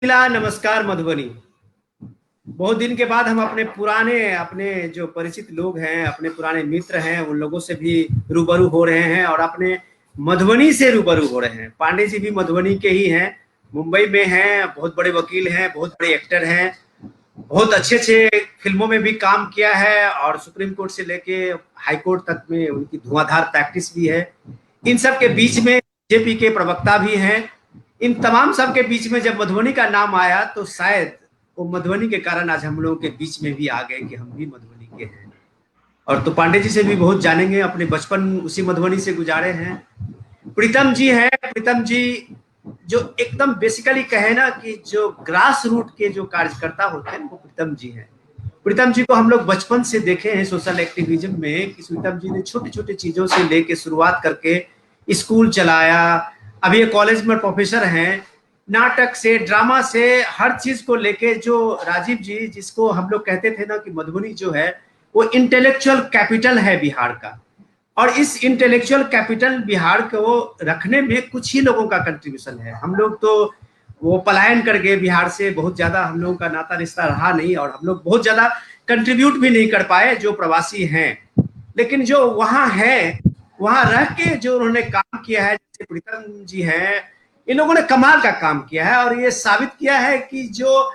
मिला। नमस्कार मधुबनी। बहुत दिन के बाद हम अपने जो परिचित लोग हैं, अपने पुराने मित्र हैं, उन लोगों से भी रूबरू हो रहे हैं और अपने मधुबनी से रूबरू हो रहे हैं। पांडे जी भी मधुबनी के ही हैं, मुंबई में हैं, बहुत बड़े वकील हैं, बहुत बड़े एक्टर हैं, बहुत अच्छे अच्छे फिल्मों में भी काम किया है और सुप्रीम कोर्ट से लेके हाई कोर्ट तक में उनकी धुआंधार प्रैक्टिस भी है। इन सब के बीच में बीजेपी के प्रवक्ता भी हैं। इन तमाम सब के बीच में जब मधुबनी का नाम आया तो शायद वो मधुबनी के कारण आज हम लोगों के बीच में भी आ गए कि हम भी मधुबनी के हैं। और तो पांडे जी से भी बहुत जानेंगे, अपने बचपन उसी मधुबनी से गुजारे हैं। प्रीतम जी हैं। प्रीतम जी जो एकदम बेसिकली कहे ना कि जो ग्रास रूट के जो कार्यकर्ता होते हैं वो प्रीतम जी हैं। प्रीतम जी को हम लोग बचपन से देखे हैं सोशल एक्टिविज्म में कि प्रीतम जी ने छोटी छोटी चीजों से लेके शुरुआत करके स्कूल चलाया। अभी ये कॉलेज में प्रोफेसर हैं। नाटक से ड्रामा से हर चीज को लेके जो राजीव जी जिसको हम लोग कहते थे ना कि मधुबनी जो है वो इंटेलेक्चुअल कैपिटल है बिहार का। और इस इंटेलेक्चुअल कैपिटल बिहार को रखने में कुछ ही लोगों का कंट्रीब्यूशन है। हम लोग तो वो पलायन कर गए बिहार से, बहुत ज्यादा हम लोगों का नाता रिश्ता रहा नहीं और हम लोग बहुत ज्यादा कंट्रीब्यूट भी नहीं कर पाए जो प्रवासी हैं। लेकिन जो वहां है, वहां रह के जो उन्होंने काम किया है, जैसे प्रीतम जी हैं, इन लोगों ने कमाल का काम किया है और ये साबित किया है कि जो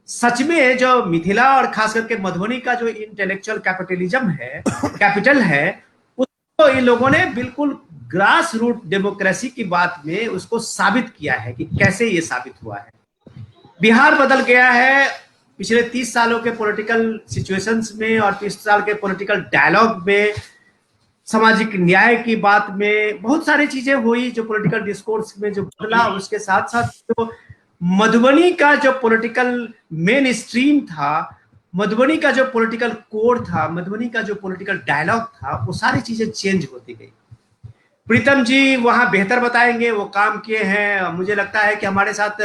सच में जो मिथिला और खास करके मधुबनी का जो इंटेलेक्चुअल कैपिटलिज्म है, कैपिटल है, उसको इन लोगों ने बिल्कुल ग्रास रूट डेमोक्रेसी की बात में उसको साबित किया है कि कैसे ये साबित हुआ है। बिहार बदल गया है पिछले 30 सालों के पॉलिटिकल सिचुएशंस में और 30 साल के पॉलिटिकल डायलॉग में। सामाजिक न्याय की बात में बहुत सारी चीजें हुई जो पॉलिटिकल डिस्कोर्स में जो बदला, उसके साथ साथ जो मधुबनी का जो पॉलिटिकल मेन स्ट्रीम था, मधुबनी का जो पॉलिटिकल कोर था, मधुबनी का जो पॉलिटिकल डायलॉग था, वो सारी चीजें चेंज होती गई। प्रीतम जी वहां बेहतर बताएंगे, वो काम किए हैं। मुझे लगता है कि हमारे साथ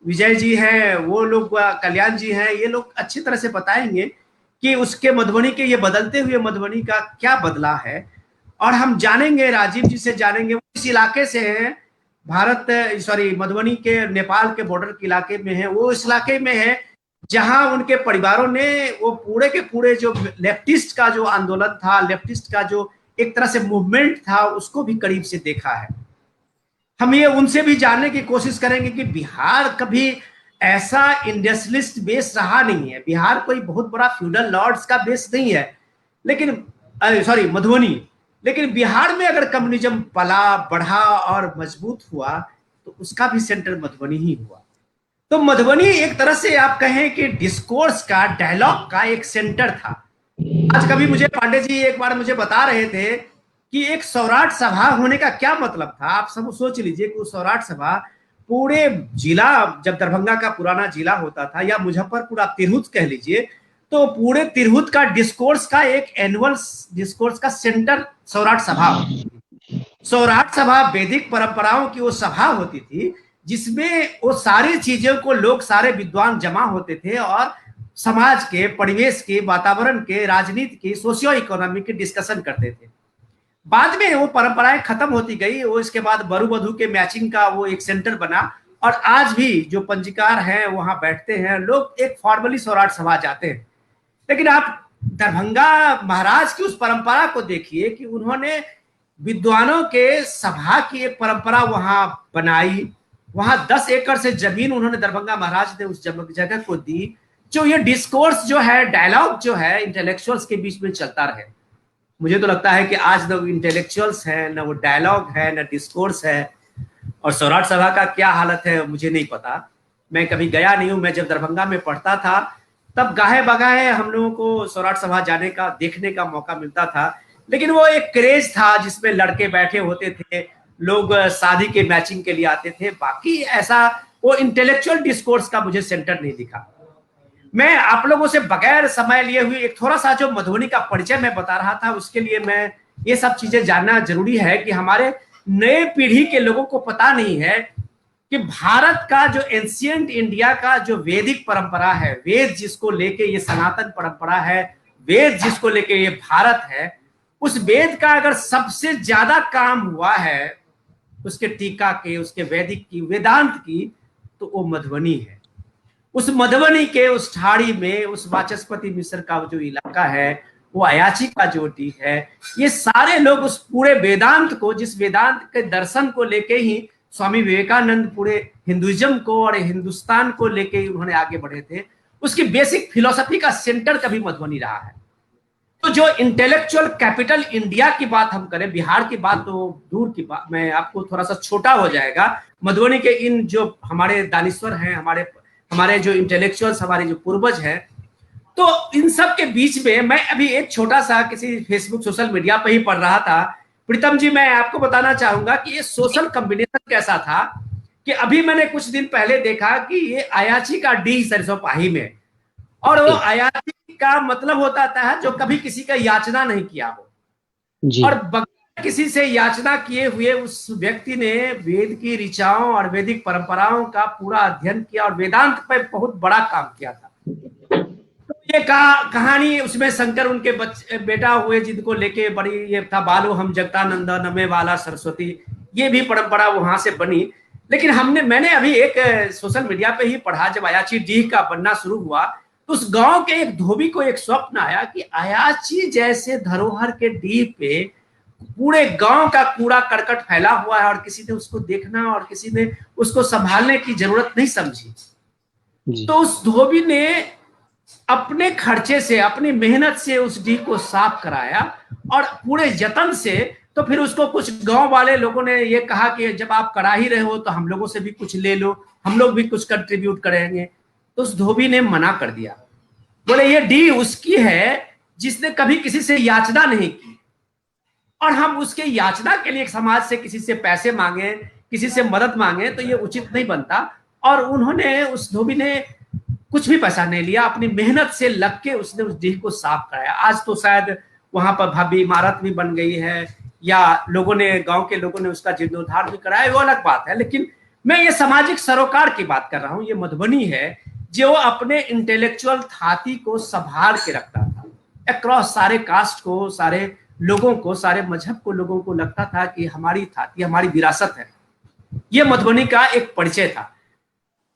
विजय जी हैं, वो लोग कल्याण जी हैं, ये लोग अच्छी तरह से बताएंगे कि उसके मधुबनी के ये बदलते हुए मधुबनी का क्या बदला है। और हम जानेंगे, राजीव जी से जानेंगे, वो इस इलाके से हैं, भारत सॉरी मधुबनी के नेपाल के बॉर्डर के इलाके में है, वो इस इलाके में है जहां उनके परिवारों ने वो पूरे के पूरे जो लेफ्टिस्ट का जो आंदोलन था, लेफ्टिस्ट का जो एक तरह से मूवमेंट था, उसको भी करीब से देखा है। हम ये उनसे भी जानने की कोशिश करेंगे कि बिहार कभी ऐसा इंडस्ट्रियलिस्ट बेस रहा नहीं है। बिहार कोई बहुत बड़ा फ्यूडल लॉर्ड्स का बेस नहीं है, लेकिन सॉरी मधुबनी, लेकिन बिहार में अगर कम्युनिज्म पला बढ़ा और मजबूत हुआ तो उसका भी सेंटर मधुबनी ही हुआ। तो मधुबनी एक तरह से आप कहें कि डिस्कोर्स का, डायलॉग का एक सेंटर था। आज कभी मुझे पांडे जी एक बार मुझे बता रहे थे कि एक सौराठ सभा होने का क्या मतलब था। आप सब सोच लीजिए कि वो सौराठ सभा पूरे जिला, जब दरभंगा का पुराना जिला होता था या मुजफ्फरपुर आप तिरहुत कह लीजिए, तो पूरे तिरहुत का डिस्कोर्स का एक एनुअल डिस्कोर्स का सेंटर सौराठ सभा होती थी। सौराठ सभा वैदिक परंपराओं की वो सभा होती थी जिसमें वो सारी चीजों को लोग, सारे विद्वान जमा होते थे और समाज के, परिवेश के, वातावरण के, राजनीति के, सोशियो इकोनॉमिक के डिस्कशन करते थे। बाद में वो परंपराएं खत्म होती गई, वो इसके बाद वरु वधु के मैचिंग का वो एक सेंटर बना और आज भी जो पंजीकार हैं वहां बैठते हैं लोग, एक फॉर्मली सौराठ सभा जाते हैं। लेकिन आप दरभंगा महाराज की उस परंपरा को देखिए कि उन्होंने विद्वानों के सभा की एक परंपरा वहां बनाई। वहां 10 एकड़ से जमीन उन्होंने, दरभंगा महाराज ने उस जगह को दी। जो ये डिस्कोर्स जो है, डायलॉग जो है, इंटेलेक्चुअल्स के बीच में चलता रहे। मुझे तो लगता है कि आज न इंटेलेक्चुअल्स हैं, न वो डायलॉग है, न डिस्कोर्स है। और सौराठ सभा का क्या हालत है मुझे नहीं पता, मैं कभी गया नहीं हूं। मैं जब दरभंगा में पढ़ता था तब गाहे बगाहे हम लोगों को सौराठ सभा जाने का, देखने का मौका मिलता था। लेकिन वो एक क्रेज था जिसमें लड़के बैठे होते थे, लोग शादी के मैचिंग के लिए आते थे। बाकी ऐसा वो इंटेलेक्चुअल डिस्कोर्स का मुझे सेंटर नहीं दिखा। मैं आप लोगों से बगैर समय लिए हुए एक थोड़ा सा जो मधुबनी का परिचय मैं बता रहा था, उसके लिए मैं ये सब चीजें जानना जरूरी है कि हमारे नए पीढ़ी के लोगों को पता नहीं है कि भारत का जो एंशियंट इंडिया का जो वैदिक परंपरा है, वेद जिसको लेके ये सनातन परंपरा है, वेद जिसको लेके ये भारत है, उस वेद का अगर सबसे ज्यादा काम हुआ है उसके टीका के, उसके वैदिक की, वेदांत की, तो वो मधुबनी है। उस मधुबनी के उस ठाड़ी में उस वाचस्पति मिश्र का जो इलाका है, वो अयाची का जो डी है, ये सारे लोग उस पूरे वेदांत को, जिस वेदांत के दर्शन को लेके ही स्वामी विवेकानंद पूरे हिंदुइज्म को और हिंदुस्तान को लेके ही उन्होंने आगे बढ़े थे, उसकी बेसिक फिलोसफी का सेंटर कभी मधुबनी रहा है। तो जो इंटेलेक्चुअल कैपिटल इंडिया की बात हम करें, बिहार की बात तो दूर की बात, मैं आपको थोड़ा सा छोटा हो जाएगा। मधुबनी के इन जो हमारे दानिश्वर हैं, हमारे जो इंटेलेक्चुअल्स, हमारे जो पूर्वज हैं, तो इन सब के बीच में मैं अभी एक छोटा सा किसी फेसबुक सोशल मीडिया पे ही पढ़ रहा था। प्रीतम जी, मैं आपको बताना चाहूंगा कि ये सोशल कॉम्बिनेशन कैसा था कि अभी मैंने कुछ दिन पहले देखा कि ये अयाची का डी सरसोपाही में, और वो अयाची का मतलब होता था जो कभी किसी का याचना नहीं किया हो, और बगैर किसी से याचना किए हुए उस व्यक्ति ने वेद की ऋचाओं और वैदिक परंपराओं का पूरा अध्ययन किया और वेदांत पर बहुत बड़ा काम किया था। तो ये कहानी उसमें शंकर उनके बेटा हुए जिनको लेके बड़ी, ये था बालो हम जगतानंद नमे वाला सरस्वती, ये भी परंपरा वहां से बनी। लेकिन मैंने अभी एक सोशल मीडिया पे ही पढ़ा, जब अयाची डीह का बनना शुरू हुआ तो उस गांव के एक धोबी को एक स्वप्न आया कि अयाची जैसे धरोहर के डीह पे पूरे गांव का कूड़ा करकट फैला हुआ है और किसी ने उसको देखना और किसी ने उसको संभालने की जरूरत नहीं समझी। तो उस धोबी ने अपने खर्चे से, अपनी मेहनत से उस डीह को साफ कराया और पूरे जतन से। तो फिर उसको कुछ गांव वाले लोगों ने ये कहा कि जब आप करा ही रहे हो तो हम लोगों से भी कुछ ले लो, हम लोग भी कुछ कंट्रीब्यूट करेंगे। तो उस धोबी ने मना कर दिया, बोले ये डी उसकी है जिसने कभी किसी से याचना नहीं की, और हम उसके याचना के लिए समाज से किसी से पैसे मांगे, किसी से मदद मांगे तो ये उचित नहीं बनता। और उन्होंने, उस धोबी ने कुछ भी पैसा नहीं लिया, अपनी मेहनत से लग के उसने उस डीह को साफ कराया। आज तो शायद वहां पर भव्य इमारत भी बन गई है, या लोगों ने, गांव के लोगों ने उसका जीर्णोद्धार भी कराया, वो अलग बात है। लेकिन मैं ये सामाजिक सरोकार की बात कर रहा हूं। ये मधुबनी है जो अपने इंटेलेक्चुअल थाती को संभाल के रखता था, अक्रॉस सारे कास्ट को, सारे लोगों को, सारे मजहब को, लोगों को लगता था कि हमारी थाती हमारी विरासत है। ये मधुबनी का एक परिचय था।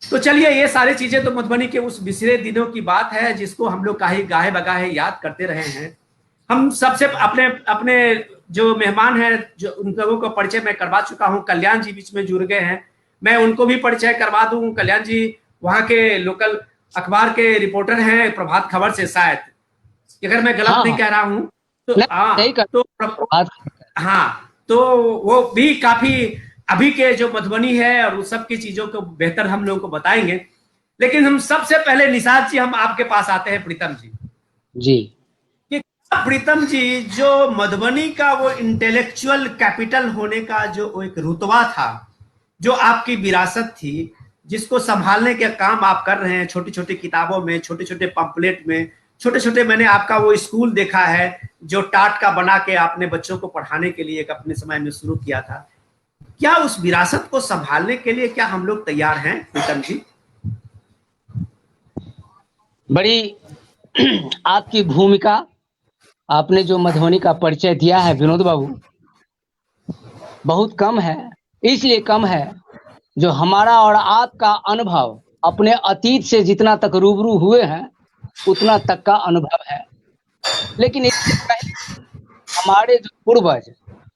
तो चलिए, ये सारी चीजें तो मधुबनी के उस बिछड़े दिनों की बात है जिसको हम लोग काहे गाहे बगाहे याद करते रहे हैं। हम सबसे अपने अपने जो मेहमान हैं, जो उन लोगों को परिचय मैं करवा चुका हूं। कल्याण जी बीच में जुड़ गए हैं, मैं उनको भी परिचय करवा दूं। कल्याण जी वहां के लोकल अखबार के रिपोर्टर हैं, प्रभात खबर से शायद, अगर मैं गलत नहीं कह रहा हूं तो वो भी काफी अभी के जो मधुबनी है और उस सब की चीजों को बेहतर हम लोगों को बताएंगे। लेकिन हम सबसे पहले निषाद जी, हम आपके पास आते हैं प्रीतम जी कि प्रीतम जी, जो मधुबनी का वो इंटेलेक्चुअल कैपिटल होने का जो एक रुतबा था, जो आपकी विरासत थी, जिसको संभालने के काम आप कर रहे हैं, छोटी छोटी किताबों में, छोटे छोटे पंपलेट में, छोटे छोटे, मैंने आपका वो स्कूल देखा है जो टाट का बना के आपने बच्चों को पढ़ाने के लिए एक अपने समय में शुरू किया था। क्या उस विरासत को संभालने के लिए क्या हम लोग तैयार हैं प्रीतम जी? बड़ी आपकी भूमिका, आपने जो मधुबनी का परिचय दिया है विनोद बाबू, बहुत कम है। इसलिए कम है जो हमारा और आपका अनुभव अपने अतीत से जितना तक रूबरू हुए हैं उतना तक का अनुभव है। लेकिन इससे पहले हमारे जो पूर्वज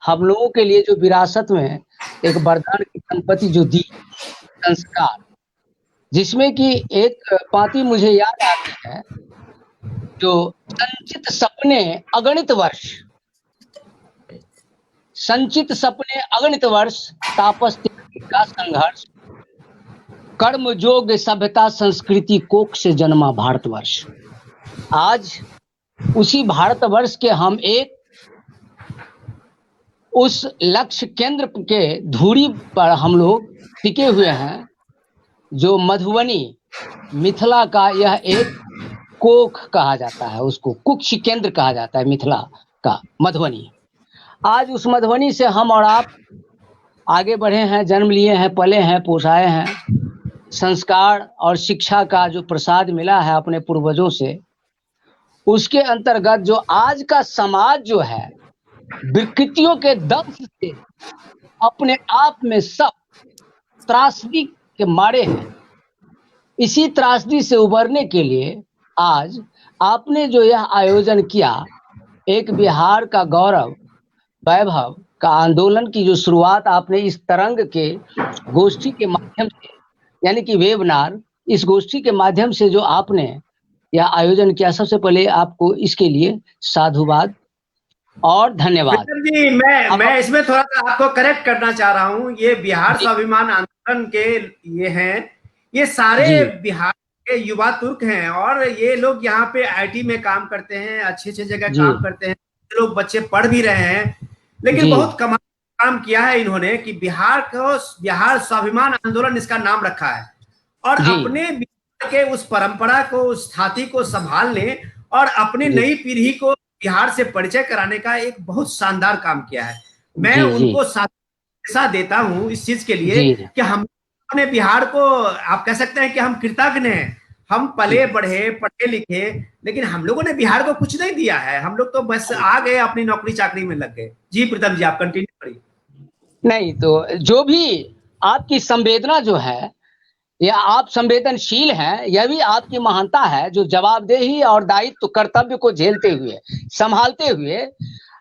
हम लोगों के लिए जो विरासत में एक वरदान की संपत्ति जो दी, संस्कार, जिसमें कि एक पाँति मुझे याद आती है, जो संचित सपने अगणित वर्ष, संचित सपने अगणित वर्ष, तापस का संघर्ष, कर्म जोग सभ्यता संस्कृति कोख से जन्मा भारतवर्ष। आज उसी भारतवर्ष के हम एक उस लक्ष्य केंद्र के धुरी पर हम लोग टिके हुए हैं, जो मधुबनी मिथिला का यह एक कोख कहा जाता है, उसको कुक्ष केंद्र कहा जाता है मिथिला का, मधुबनी। आज उस मधुबनी से हम और आप आगे बढ़े हैं, जन्म लिए हैं, पले हैं, पोसाए हैं। संस्कार और शिक्षा का जो प्रसाद मिला है अपने पूर्वजों से, उसके अंतर्गत जो आज का समाज जो है विकृतियों के दंश से अपने आप में सब त्रासदी के मारे हैं। इसी त्रासदी से उबरने के लिए आज आपने जो यह आयोजन किया, एक बिहार का गौरव वैभव का आंदोलन की जो शुरुआत आपने इस तरंग के गोष्ठी के माध्यम से, यानी कि वेबिनार, इस गोष्ठी के माध्यम से जो आपने यह आयोजन किया, सबसे पहले आपको इसके लिए साधुवाद और धन्यवाद। विक्रम जी, मैं इसमें थोड़ा सा आपको करेक्ट करना चाह रहा हूँ। ये बिहार स्वाभिमान आंदोलन के ये हैं, ये सारे जी बिहार के युवा तुर्क हैं और ये लोग यहाँ पे आईटी में काम करते हैं, अच्छे अच्छे जगह जी काम करते हैं, लोग बच्चे पढ़ भी रहे हैं। लेकिन जी बहुत कमाल का काम किया है इन्होंने कि बिहार स्वाभिमान आंदोलन इसका नाम रखा है और जी अपने बिहार के उस परंपरा को, उस छाती को संभालने और अपनी जी नई पीढ़ी को बिहार से परिचय कराने का एक बहुत शानदार काम किया है। मैं जी जी उनको साथ देता हूं इस चीज के लिए जी कि हम अपने बिहार को, आप कह सकते हैं कि हम कृतज्ञ हैं। हम पले बढ़े, पढ़े लिखे, लेकिन हम लोगों ने बिहार को कुछ नहीं दिया है। हम लोग तो बस आ गए, अपनी नौकरी चाकरी में लग गए। जी प्रीतम जी, आप कंटिन्यू करिए। नहीं तो जो भी आपकी संवेदना जो है, या आप संवेदनशील हैं, यह भी आपकी महानता है, जो जवाबदेही और दायित्व कर्तव्य को झेलते हुए, संभालते हुए,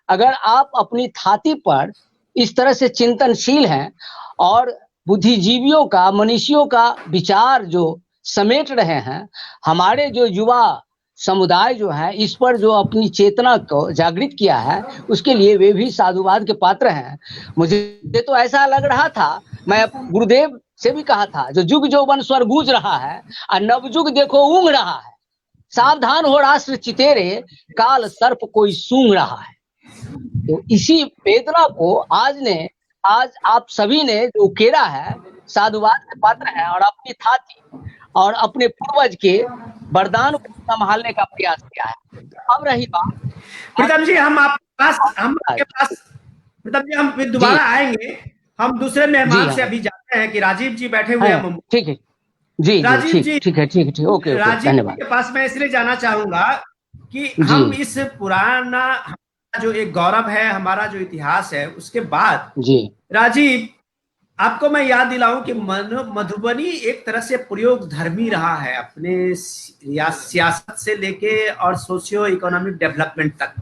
अगर आप अपनी छाती पर इस तरह से चिंतनशील हैं और बुद्धिजीवियों का, मनीषियों का विचार जो समेट रहे हैं, हमारे जो युवा समुदाय जो है इस पर जो अपनी चेतना को जागृत किया है, उसके लिए वे भी साधुवाद के पात्र हैं। मुझे तो ऐसा लग रहा था, मैं गुरुदेव से भी कहा था, जो जुग यौवन स्वर गूंज रहा है और नवजुग देखो ऊँघ रहा है, सावधान हो राष्ट्र चितेरे, काल सर्प कोई सूंघ रहा है। तो इसी वेदना को आज आप सभी ने जो उकेरा है, साधुवाद के पात्र है और अपनी छाती और अपने पूर्वज के वरदान को संभालने का प्रयास किया है। अब रही बात प्रीतम जी, हम आपके पास प्रीतम जी, हम फिर दोबारा आएंगे। हम दूसरे मेहमान से अभी जाते हैं कि राजीव जी बैठे हुए हैं मुंबई। ठीक है, जी राजीव जी, जी, ठीक है, ओके, राजीव जी धन्यवाद के पास मैं इसलिए जाना चाहूंगा कि जी हम इस पुराना जो एक गौरव है, हमारा जो इतिहास है, उसके बाद जी राजीव, आपको मैं याद दिलाऊं कि मधुबनी एक तरह से प्रयोग धर्मी रहा है, अपने सियासत से लेके और सोशियो इकोनॉमिक डेवलपमेंट तक।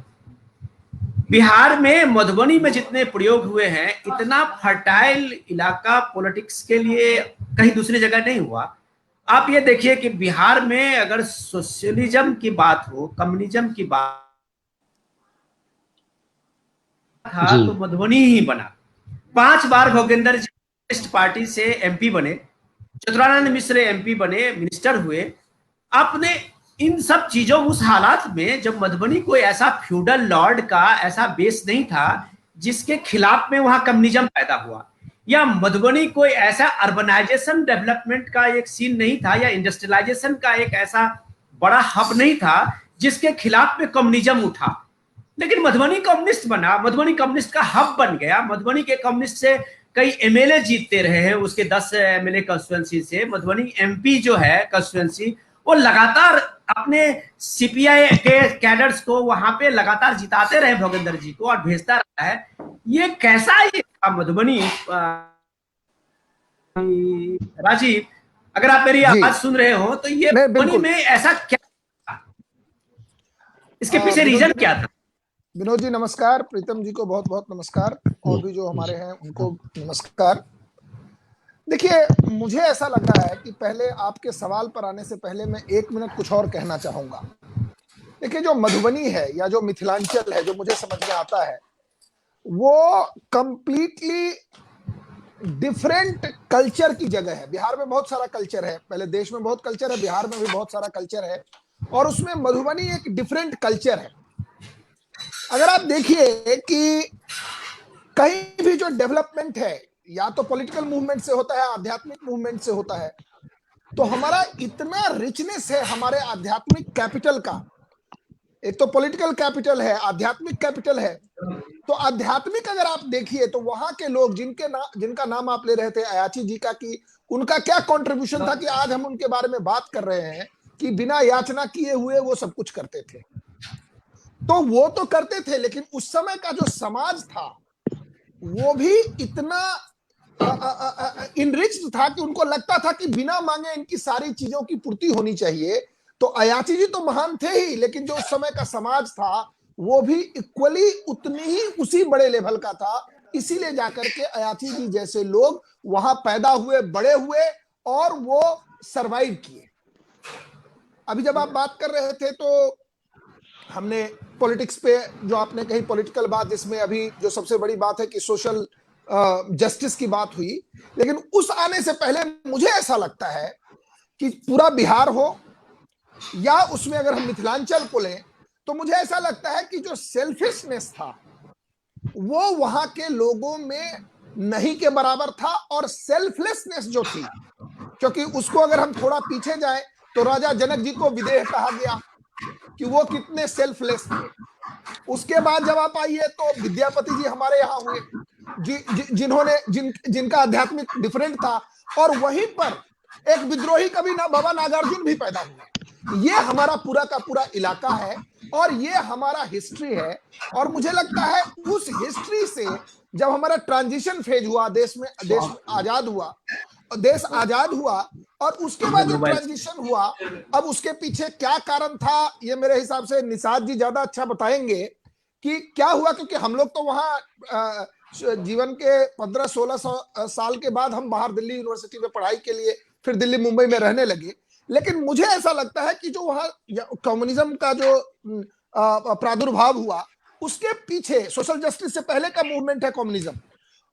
बिहार में, मधुबनी में जितने प्रयोग हुए हैं, इतना फर्टाइल इलाका पॉलिटिक्स के लिए कहीं दूसरी जगह नहीं हुआ। आप ये देखिए कि बिहार में अगर सोशलिज्म की बात हो, कम्युनिज्म की बात था, तो मधुबनी ही बना। 5 बार भोगेंद्र जी कम्युनिस्ट पार्टी से एमपी बने, चतुरानंद मिश्र एमपी बने, मिनिस्टर हुए। आपने इन सब चीजों, उस हालात में जब मधुबनी कोई ऐसा फ्यूडल लॉर्ड का ऐसा बेस नहीं था जिसके खिलाफ में वहां कम्युनिज्म पैदा हुआ, या मधुबनी कोई ऐसा अर्बनाइजेशन डेवलपमेंट का एक सीन नहीं था, या इंडस्ट्रियलाइजेशन का एक ऐसा बड़ा हब नहीं था जिसके खिलाफ में कम्युनिज्म उठा। लेकिन मधुबनी कम्युनिस्ट बना, मधुबनी कम्युनिस्ट का हब बन गया। मधुबनी के कम्युनिस्ट से कई एमएलए जीतते रहे हैं, उसके 10 एमएलए कंस्टिट्यूएंसी से। मधुबनी एमपी जो है कंस्टिट्यूएंसी, वो लगातार अपने सीपीआई के कैडर्स को वहां पे लगातार जिताते रहे भोगेंद्र जी को, और भेजता रहा है। ये कैसा ये मधुबनी, राजीव, अगर आप मेरी आवाज सुन रहे हो तो ये मधुबनी में ऐसा क्या था? इसके पीछे रीजन क्या था? विनोद जी नमस्कार, प्रीतम जी को बहुत बहुत नमस्कार, और भी जो हमारे हैं उनको नमस्कार। देखिए, मुझे ऐसा लग रहा है कि पहले आपके सवाल पर आने से पहले मैं 1 मिनट कुछ और कहना चाहूंगा। देखिए, जो मधुबनी है या जो मिथिलांचल है, जो मुझे समझ में आता है, वो कंप्लीटली डिफरेंट कल्चर की जगह है। बिहार में बहुत सारा कल्चर है, पहले देश में बहुत कल्चर है, बिहार में भी बहुत सारा कल्चर है, और उसमें मधुबनी एक डिफरेंट कल्चर है। अगर आप देखिए कि कहीं भी जो डेवलपमेंट है, या तो पॉलिटिकल मूवमेंट से होता है, आध्यात्मिक मूवमेंट से होता है, तो हमारा इतना रिचनेस है हमारे आध्यात्मिक कैपिटल का। एक तो पॉलिटिकल कैपिटल है, आध्यात्मिक कैपिटल है। तो आध्यात्मिक अगर आप देखिए तो वहां के लोग जिनका नाम आप ले रहे थे अयाची जी का, कि उनका क्या कंट्रीब्यूशन था कि आज हम उनके बारे में बात कर रहे हैं कि बिना याचना किए हुए वो सब कुछ करते थे। तो वो तो करते थे, लेकिन उस समय का जो समाज था वो भी इतना इनरिच्ड था कि उनको लगता था कि बिना मांगे इनकी सारी चीजों की पूर्ति होनी चाहिए। तो अयाची जी तो महान थे ही, लेकिन जो उस समय का समाज था वो भी इक्वली उतनी ही उसी बड़े लेवल का था। इसीलिए जाकर के अयाची जी जैसे लोग वहां पैदा हुए, बड़े हुए और वो सरवाइव किए। अभी जब आप बात कर रहे थे तो हमने पॉलिटिक्स पे जो आपने कही पॉलिटिकल बात, जिसमें अभी जो सबसे बड़ी बात है कि सोशल जस्टिस की बात हुई, लेकिन उस आने से पहले मुझे ऐसा लगता है कि पूरा बिहार हो या उसमें अगर हम मिथिलांचल को लें, तो मुझे ऐसा लगता है कि जो सेल्फिशनेस था वो वहां के लोगों में नहीं के बराबर था, और सेल्फलेसनेस जो थी, क्योंकि उसको अगर हम थोड़ा पीछे जाएं तो राजा जनक जी को विदेह कहा गया कि वो कितने सेल्फलेस थे। उसके बाद जब आप आइए तो विद्यापति जी हमारे यहाँ हुए, जिनका आध्यात्मिक डिफरेंट था, और वहीं पर एक विद्रोही कवि ना बाबा नागार्जुन भी पैदा हुए। ये हमारा पूरा का पूरा इलाका है और ये हमारा हिस्ट्री है। और मुझे लगता है उस हिस्ट्री से जब हमारा ट्रांजिशन फेज हुआ, देश आजाद हुआ और उसके बाद जब ट्रांजिशन हुआ, अब उसके पीछे क्या कारण था, ये मेरे हिसाब से निषाद जी ज्यादा अच्छा बताएंगे कि क्या हुआ। क्योंकि हम लोग तो वहां जीवन के 15-16 साल के बाद हम बाहर दिल्ली यूनिवर्सिटी में पढ़ाई के लिए फिर दिल्ली मुंबई में रहने लगे। लेकिन मुझे ऐसा लगता है कि जो वहां कम्युनिज्म का जो प्रादुर्भाव हुआ, उसके पीछे सोशल जस्टिस से पहले का मूवमेंट है कम्युनिज्म,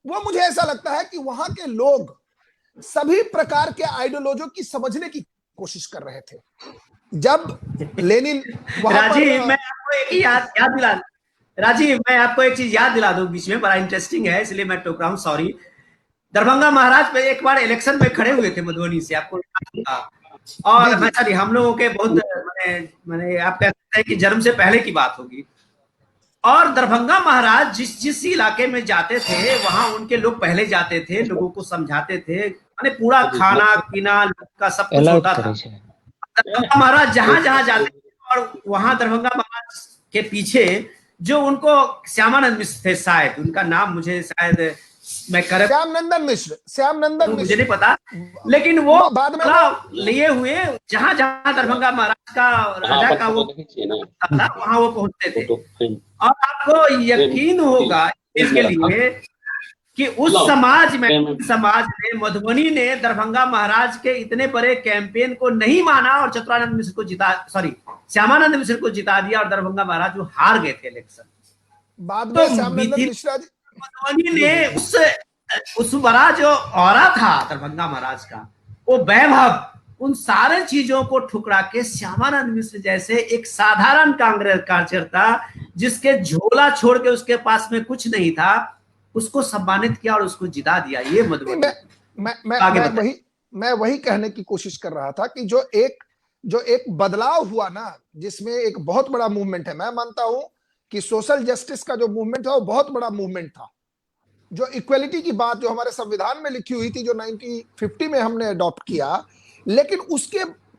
वो मुझे ऐसा लगता है कि वहां के लोग सभी प्रकार के आइडियोलॉजी की समझने की कोशिश कर रहे थे। जब लेनिन राजीव, मैं आपको एक याद दिला राजीव, मैं आपको एक चीज याद दिला दूं बीच में, बड़ा इंटरेस्टिंग है इसलिए मैं टोक रहा हूँ, सॉरी। दरभंगा महाराज पे एक बार इलेक्शन में खड़े हुए थे मधुबनी से, आपको और मैं सॉरी, हम लोगों के बहुत मैंने आप कह सकते हैं कि जन्म से पहले की बात होगी। और दरभंगा महाराज जिस इलाके में जाते थे वहां उनके लोग पहले जाते थे, लोगों को समझाते थे, माने पूरा खाना पीना का सब कुछ होता था। दरभंगा महाराज जहां जहां जाते थे, और वहां दरभंगा महाराज के पीछे जो उनको श्यामानंद मिश्र थे, शायद उनका नाम मुझे शायद मैं कर श्यामनंदन मिश्र मुझे नहीं पता, लेकिन वो बाद में लिए हुए जहां जहां दरभंगा महाराज का राजा का वो था वहां वो पहुंचते थे। और आपको यकीन होगा इसके लिए कि उस समाज में मधुबनी ने दरभंगा महाराज के इतने बड़े कैंपेन को नहीं माना और चतुरानंद मिश्र को श्यामानंद मिश्र को जिता दिया, और दरभंगा महाराज वो हार गए थे इलेक्शन। बाद में श्यामानंद मिश्र मधुबनी ने उस बड़ा जो औरा था दरभंगा महाराज का, वो वैभव, उन सारे चीजों को ठुकरा के श्यामानंद मिश्र जैसे एक साधारण कांग्रेस कार्यकर्ता जिसके झोला छोड़ के उसके पास में कुछ नहीं था, उसको सम्मानित किया और उसको जिता दिया। ये मधुबनी मैं वही कहने की कोशिश कर रहा था कि जो एक बदलाव हुआ ना, जिसमें एक बहुत बड़ा मूवमेंट है। मैं मानता हूं कि सोशल जस्टिस का जो मूवमेंट था वो बहुत बड़ा मूवमेंट था। जो इक्वेलिटी की बात जो हमारे संविधान में लिखी हुई थी, जो 1950 में हमने अडॉप्ट किया, लेकिन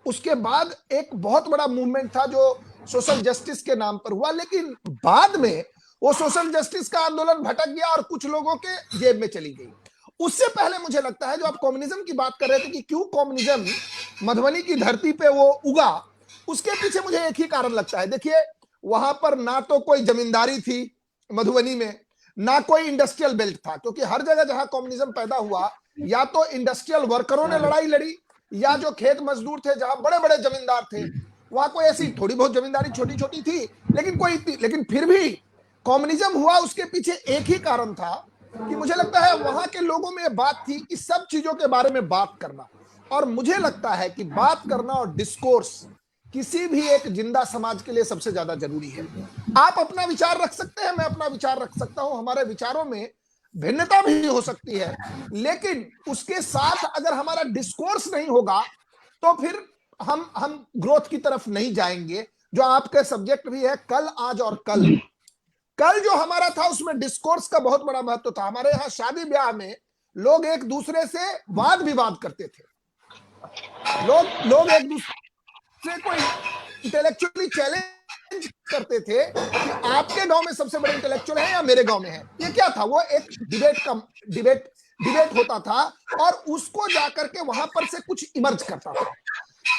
उसके बाद एक बहुत बड़ा मूवमेंट था जो सोशल जस्टिस के नाम पर हुआ। लेकिन बाद में वो सोशल जस्टिस का आंदोलन भटक गया और कुछ लोगों के जेब में चली गई। उससे पहले मुझे लगता है, जो आप कम्युनिज्म की बात कर रहे थे कि क्यों कम्युनिज्म मधुबनी की धरती पे वो उगा, उसके पीछे मुझे एक ही कारण लगता है। देखिए, वहां पर ना तो कोई जमींदारी थी मधुबनी में, ना कोई इंडस्ट्रियल बेल्ट था, क्योंकि हर जगह जहां कम्युनिज्म पैदा हुआ, या तो इंडस्ट्रियल वर्करों ने लड़ाई लड़ी, या जो खेत मजदूर थे, जहां बड़े बड़े जमींदार थे, वहां कोई ऐसी थोड़ी बहुत जमींदारी छोटी छोटी थी, लेकिन फिर भी कम्युनिज्म हुआ। उसके पीछे एक ही कारण था कि मुझे लगता है वहां के लोगों में बात थी कि सब चीजों के बारे में बात करना। और मुझे लगता है कि बात करना और डिस्कोर्स किसी भी एक जिंदा समाज के लिए सबसे ज्यादा जरूरी है। आप अपना विचार रख सकते हैं, मैं अपना विचार रख सकता हूं, हमारे विचारों में भिन्नता भी हो सकती है, लेकिन उसके साथ अगर हमारा डिस्कोर्स नहीं होगा तो फिर हम ग्रोथ की तरफ नहीं जाएंगे। जो आपके सब्जेक्ट भी है कल, आज और कल जो हमारा था उसमें डिस्कोर्स का बहुत बड़ा महत्व था। हमारे यहाँ शादी ब्याह में लोग एक दूसरे से वाद विवाद करते थे, लोग एक दूसरे को इंटेलेक्चुअली चैलेंज करते थे कि आपके गांव में सबसे बड़े इंटेलेक्चुअल है या मेरे गांव में है। ये क्या था? वो एक डिबेट डिबेट होता था और उसको जाकर के वहां पर से कुछ इमर्ज करता था।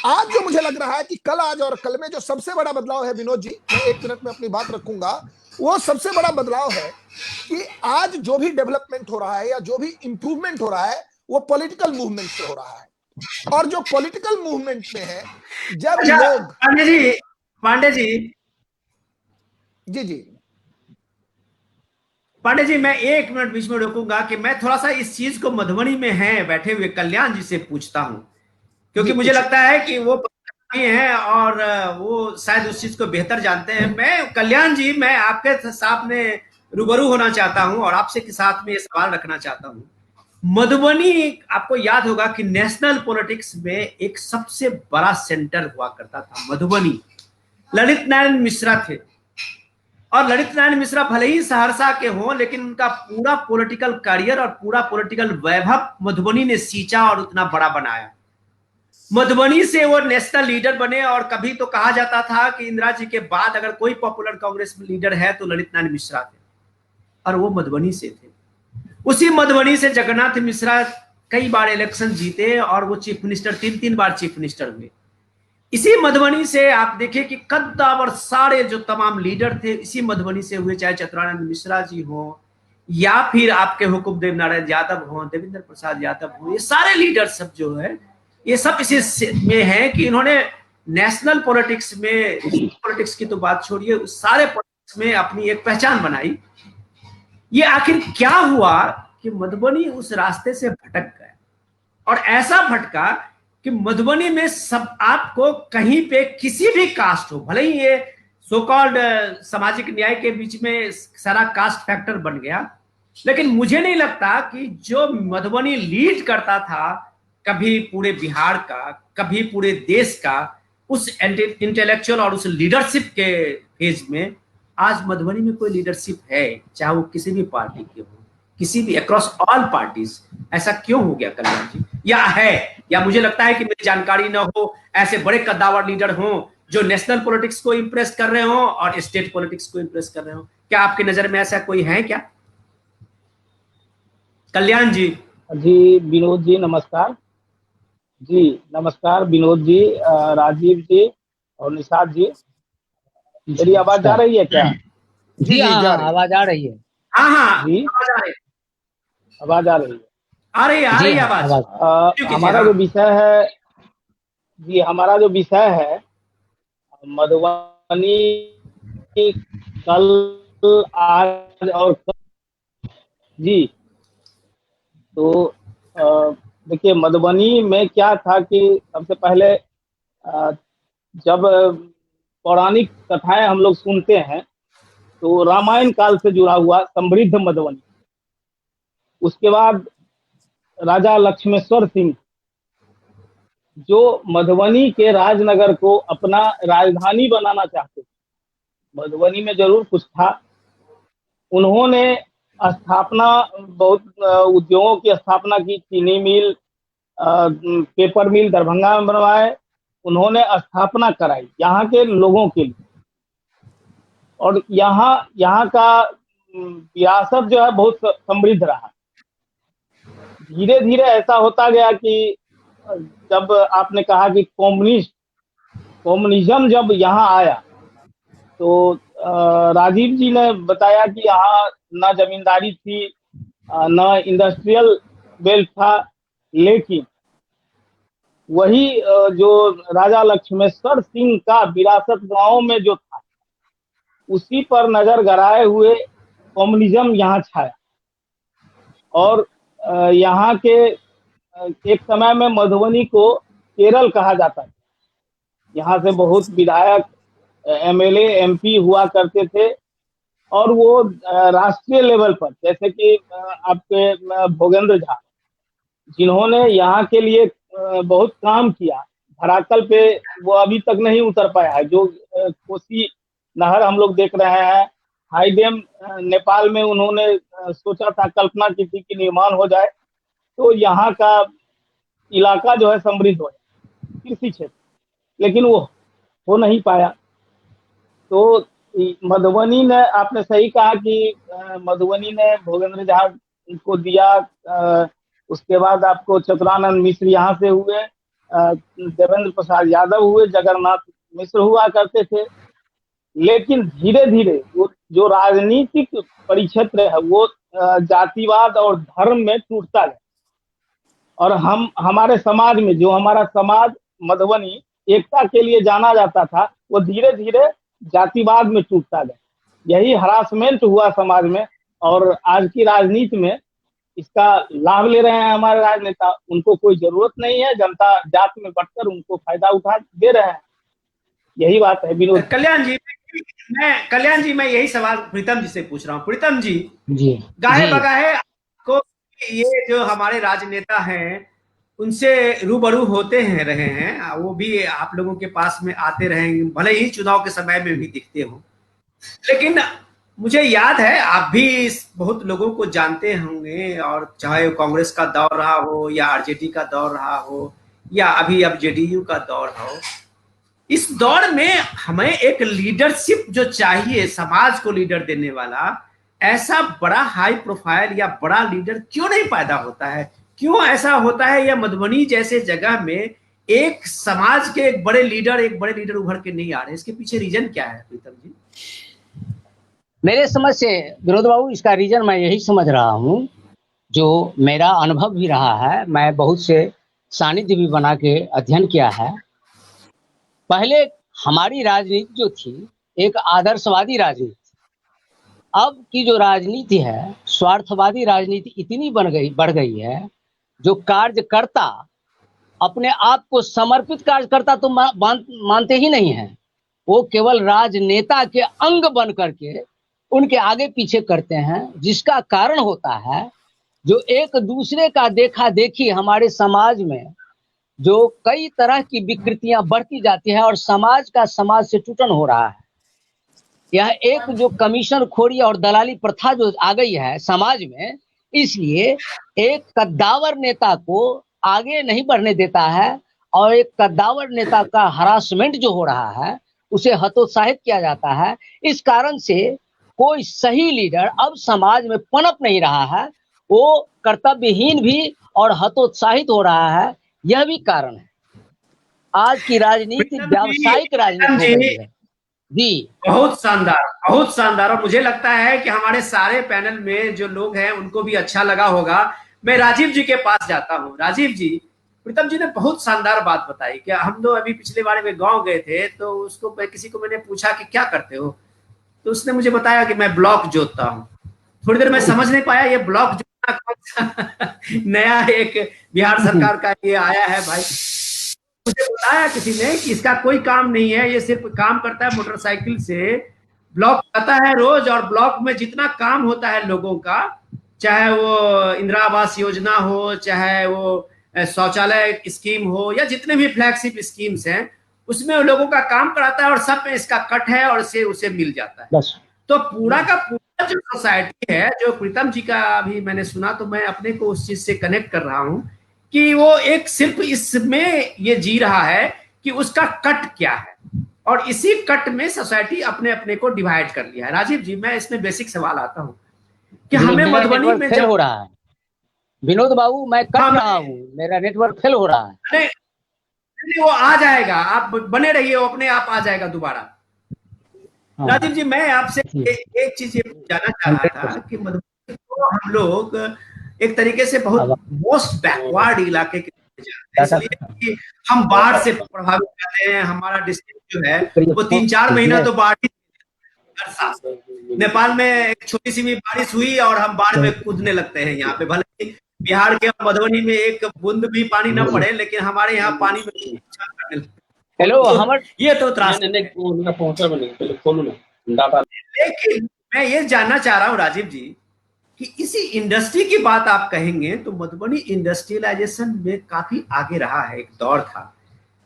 आज जो मुझे लग रहा है कि कल, आज और कल में जो सबसे बड़ा बदलाव है, विनोद जी, मैं 1 मिनट में अपनी बात रखूंगा, वो सबसे बड़ा बदलाव है कि आज जो भी डेवलपमेंट हो रहा है या जो भी इंप्रूवमेंट हो रहा है वो पॉलिटिकल मूवमेंट से हो रहा है। और जो पॉलिटिकल मूवमेंट में है, जब अच्छा लोग, पांडे जी, जी जी पांडे जी, मैं 1 मिनट बीच में रोकूंगा कि मैं थोड़ा सा इस चीज को मधुबनी में है बैठे हुए कल्याण जी से पूछता हूं, जी क्योंकि मुझे पूछिए। लगता है कि वो भी हैं और वो शायद उस चीज को बेहतर जानते हैं। मैं कल्याण जी, मैं आपके सामने रूबरू होना चाहता हूं और आपसे के साथ में ये सवाल रखना चाहता हूं। मधुबनी, आपको याद होगा कि नेशनल पॉलिटिक्स में एक सबसे बड़ा सेंटर हुआ करता था मधुबनी। ललित नारायण मिश्रा थे, और ललित नारायण मिश्रा भले ही सहरसा के हों, लेकिन उनका पूरा पॉलिटिकल करियर और पूरा पॉलिटिकल वैभव मधुबनी ने सींचा और उतना बड़ा बनाया। मधुबनी से वो नेशनल लीडर बने, और कभी तो कहा जाता था कि इंदिरा जी के बाद अगर कोई पॉपुलर कांग्रेस लीडर है तो ललित नारायण मिश्रा थे, और वो मधुबनी से थे। उसी मधुबनी से जगन्नाथ मिश्रा कई बार इलेक्शन जीते और वो चीफ मिनिस्टर, 3 बार चीफ मिनिस्टर हुए। इसी मधुबनी से आप देखिए कि कद्दावर सारे जो तमाम लीडर थे इसी मधुबनी से हुए, चाहे चतुरानंद मिश्रा जी हो या फिर आपके हुकुमदेव नारायण यादव हो, देवेंद्र प्रसाद यादव हो, ये सारे लीडर सब जो है ये सब इसी में है कि इन्होंने नेशनल पॉलिटिक्स में, पॉलिटिक्स की तो बात छोड़िए, उस सारे पॉलिटिक्स में अपनी एक पहचान बनाई। ये आखिर क्या हुआ कि मधुबनी उस रास्ते से भटक गया, और ऐसा भटका कि मधुबनी में सब आपको कहीं पे किसी भी कास्ट हो, भले ही ये सो कॉल्ड सामाजिक न्याय के बीच में सारा कास्ट फैक्टर बन गया, लेकिन मुझे नहीं लगता कि जो मधुबनी लीड करता था कभी पूरे बिहार का, कभी पूरे देश का, उस इंटेलेक्चुअल और उस लीडरशिप के फेज में आज मधुबनी में कोई लीडरशिप है, चाहे वो किसी भी पार्टी के हो, किसी भी अक्रॉस ऑल पार्टीज। ऐसा क्यों हो गया कल्याण जी? या है, या मुझे लगता है कि मेरी जानकारी ना हो, ऐसे बड़े कद्दावर लीडर हों जो नेशनल पॉलिटिक्स को इंप्रेस कर रहे हो और स्टेट पॉलिटिक्स को इंप्रेस कर रहे हो। क्या आपकी नजर में ऐसा कोई है क्या कल्याण जी? जी विनोद जी नमस्कार। जी नमस्कार विनोद जी, राजीव जी और निषाद जी। मेरी आवाज जा रही है क्या? जी जी जा रही है। आवाज आ रही है। हाँ हाँ, जी आवाज आ रही है। आ रही है, आ रही है आवाज। हमारा जो विषय है, जी हमारा जो विषय है मधुबनी कल, आज और कल। जी तो देखिए मधुबनी में क्या था कि सबसे पहले जब पौराणिक कथाएं हम लोग सुनते हैं तो रामायण काल से जुड़ा हुआ समृद्ध मधुबनी, उसके बाद राजा लक्ष्मेश्वर सिंह जो मधुबनी के राजनगर को अपना राजधानी बनाना चाहते थे। मधुबनी में जरूर कुछ था, उन्होंने स्थापना, बहुत उद्योगों की स्थापना की, चीनी मिल, पेपर मिल दरभंगा में बनवाए, उन्होंने स्थापना कराई यहाँ के लोगों के लिए। और यहाँ का विरासत जो है बहुत समृद्ध रहा। धीरे धीरे ऐसा होता गया कि जब आपने कहा कि कम्युनिज्म जब यहाँ आया तो राजीव जी ने बताया कि यहाँ न जमींदारी थी, न इंडस्ट्रियल बेल्ट था, लेकिन वही जो राजा लक्ष्मेश्वर सिंह का विरासत गांव में जो था उसी पर नजर गड़ाए हुए कम्युनिज्म यहाँ छाया। और यहाँ के एक समय में मधुबनी को केरल कहा जाता था। यहाँ से बहुत विधायक, एमएलए, एमपी हुआ करते थे, और वो राष्ट्रीय लेवल पर, जैसे कि आपके भोगेंद्र झा, जिन्होंने यहाँ के लिए बहुत काम किया, धरातल पे वो अभी तक नहीं उतर पाया है। जो कोसी नहर हम लोग देख रहे हैं, हाई डैम नेपाल में उन्होंने सोचा था, कल्पना की थी कि निर्माण हो जाए तो यहाँ का इलाका जो है समृद्ध हो जाए, कृषि क्षेत्र, लेकिन वो हो नहीं पाया। तो मधुबनी ने, आपने सही कहा कि मधुबनी ने भोगेंद्र झा को दिया। उसके बाद आपको चतुरानंद मिश्र यहाँ से हुए, देवेंद्र प्रसाद यादव हुए, जगन्नाथ मिश्र हुआ करते थे। लेकिन धीरे धीरे वो जो राजनीतिक परिक्षेत्र है वो जातिवाद और धर्म में टूटता गया। और हमारे समाज में, जो हमारा समाज मधुबनी एकता के लिए जाना जाता था, वो धीरे धीरे जातिवाद में टूटता गया। यही हरासमेंट हुआ समाज में, और आज की राजनीति में इसका लाभ ले रहे हैं हमारे राजनेता। उनको कोई जरूरत नहीं है, जनता जात में बंटकर उनको फायदा उठा दे रहे हैं। यही बात है विनोद। कल्याण जी मैं यही सवाल प्रीतम जी से पूछ रहा हूँ। प्रीतम जी, गाहे जी बगाहे को ये जो हमारे राजनेता हैं उनसे रूबरू होते हैं रहे हैं, वो भी आप लोगों के पास में आते रहेंगे, भले ही चुनाव के समय में भी दिखते हो। लेकिन मुझे याद है आप भी बहुत लोगों को जानते होंगे, और चाहे कांग्रेस का दौर रहा हो या आरजेडी का दौर रहा हो या अभी अब जेडीयू का दौर हो, इस दौर में हमें एक लीडरशिप जो चाहिए, समाज को लीडर देने वाला, ऐसा बड़ा हाई प्रोफाइल या बड़ा लीडर क्यों नहीं पैदा होता है? क्यों ऐसा होता है? या मधुबनी जैसे जगह में एक समाज के एक बड़े लीडर उभर के नहीं आ रहे? इसके पीछे रीजन क्या है प्रीतम जी? मेरे समझ से विनोद बाबू, इसका रीजन मैं यही समझ रहा हूँ, जो मेरा अनुभव भी रहा है, मैं बहुत से सानिध्य भी बना के अध्ययन किया है। पहले हमारी राजनीति जो थी एक आदर्शवादी राजनीति, अब की जो राजनीति है स्वार्थवादी राजनीति इतनी बढ़ गई है, जो कार्यकर्ता अपने आप को समर्पित कार्यकर्ता तो मानते ही नहीं है, वो केवल राजनेता के अंग बन करके उनके आगे पीछे करते हैं। जिसका कारण होता है जो एक दूसरे का देखा देखी हमारे समाज में जो कई तरह की विकृतियां बढ़ती जाती है और समाज का समाज से टूटन हो रहा है। यह एक जो कमीशन खोरी और दलाली प्रथा जो आ गई है समाज में, इसलिए एक कद्दावर नेता को आगे नहीं बढ़ने देता है, और एक कद्दावर नेता का हरासमेंट जो हो रहा है उसे हतोत्साहित किया जाता है। इस कारण से कोई सही लीडर अब समाज में पनप नहीं रहा है, वो कर्तव्यहीन भी और हतोत्साहित हो रहा है। यह भी कारण है। आज की राजनीति व्यावसायिक राजनीति हो गई है। जी, बहुत शानदार। और मुझे लगता है कि हमारे सारे पैनल में जो लोग हैं उनको भी अच्छा लगा होगा। मैं राजीव जी के पास जाता हूँ। राजीव जी, प्रीतम जी ने बहुत शानदार बात बताई कि हम लोग अभी पिछले बार में गांव गए थे, तो उसको किसी को मैंने पूछा कि क्या करते हो, तो उसने मुझे बताया कि मैं ब्लॉक जोतता हूँ। थोड़ी देर मैं समझ नहीं पाया ये ब्लॉक जोतना कौन सा नया एक बिहार सरकार का ये आया है भाई। मुझे बताया किसी ने कि इसका कोई काम नहीं है, ये सिर्फ काम करता है मोटरसाइकिल से, ब्लॉक आता है रोज, और ब्लॉक में जितना काम होता है लोगों का, चाहे वो इंदिरा आवास योजना हो, चाहे वो शौचालय स्कीम हो, या जितने भी फ्लैगशिप स्कीम्स हैं, उसमें वो लोगों का काम कराता है और सब में इसका कट है और उसे मिल जाता है। तो पूरा का पूरा जो सोसाइटी है, जो प्रीतम जी का अभी मैंने सुना, तो मैं अपने को उस चीज से कनेक्ट कर रहा हूँ कि वो एक सिर्फ इसमें ये जी रहा है कि उसका कट क्या है, और इसी कट में सोसाइटी अपने अपने को डिवाइड कर लिया है। राजीव जी, मैं इसमें बेसिक सवाल आता हूँ कि हमें मधुबनी में फेल हो रहा है। विनोद बाबू, मैं कट रहा हूँ, मेरा नेटवर्क फेल हो रहा है। नहीं, वो आ जाएगा, आप बने रहिए, वो अपने आप आ जाएगा दोबारा। राजीव जी, मैं आपसे एक चीज ये जानना चाह रहा था कि मधुबनी को हम लोग एक तरीके से बहुत मोस्ट बैकवर्ड इलाके के इसलिए कि हम बाढ़ से प्रभावित रहते हैं। हमारा डिस्ट्रिक्ट जो है वो 3-4 महीना तो बाढ़ ही, नेपाल में एक छोटी सी भी बारिश हुई और हम बाढ़ में कूदने लगते हैं। यहाँ पे भले बिहार के मधुबनी में एक बूंद भी पानी न पड़े, लेकिन हमारे यहाँ पानी में हेलो, ये तो त्रास। लेकिन मैं ये जानना चाह रहा हूँ राजीव जी कि इसी इंडस्ट्री की बात आप कहेंगे तो मधुबनी इंडस्ट्रियलाइजेशन में काफी आगे रहा है। एक दौर था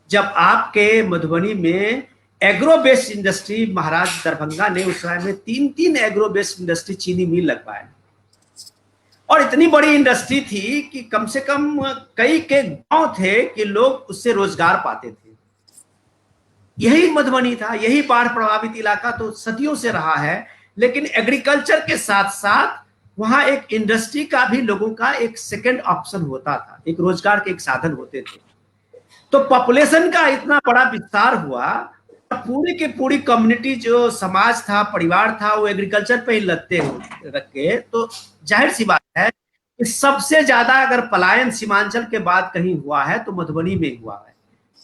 जब आपके मधुबनी में एग्रो बेस्ड इंडस्ट्री, महाराज दरभंगा ने उस समय में 3 एग्रो बेस्ड इंडस्ट्री चीनी मिल लगवाए, और इतनी बड़ी इंडस्ट्री थी कि कम से कम कई के गांव थे कि लोग उससे रोजगार पाते थे। यही मधुबनी था, यही बाढ़ प्रभावित इलाका तो सदियों से रहा है। लेकिन एग्रीकल्चर के साथ साथ वहां एक इंडस्ट्री का भी लोगों का एक सेकंड ऑप्शन होता था, एक रोजगार के एक साधन होते थे। तो पॉपुलेशन का इतना बड़ा विस्तार हुआ, पूरी की पूरी कम्युनिटी जो समाज था, परिवार था, वो एग्रीकल्चर पे ही रख के, तो जाहिर सी बात है कि सबसे ज्यादा अगर पलायन सीमांचल के बाद कहीं हुआ है तो मधुबनी में हुआ है।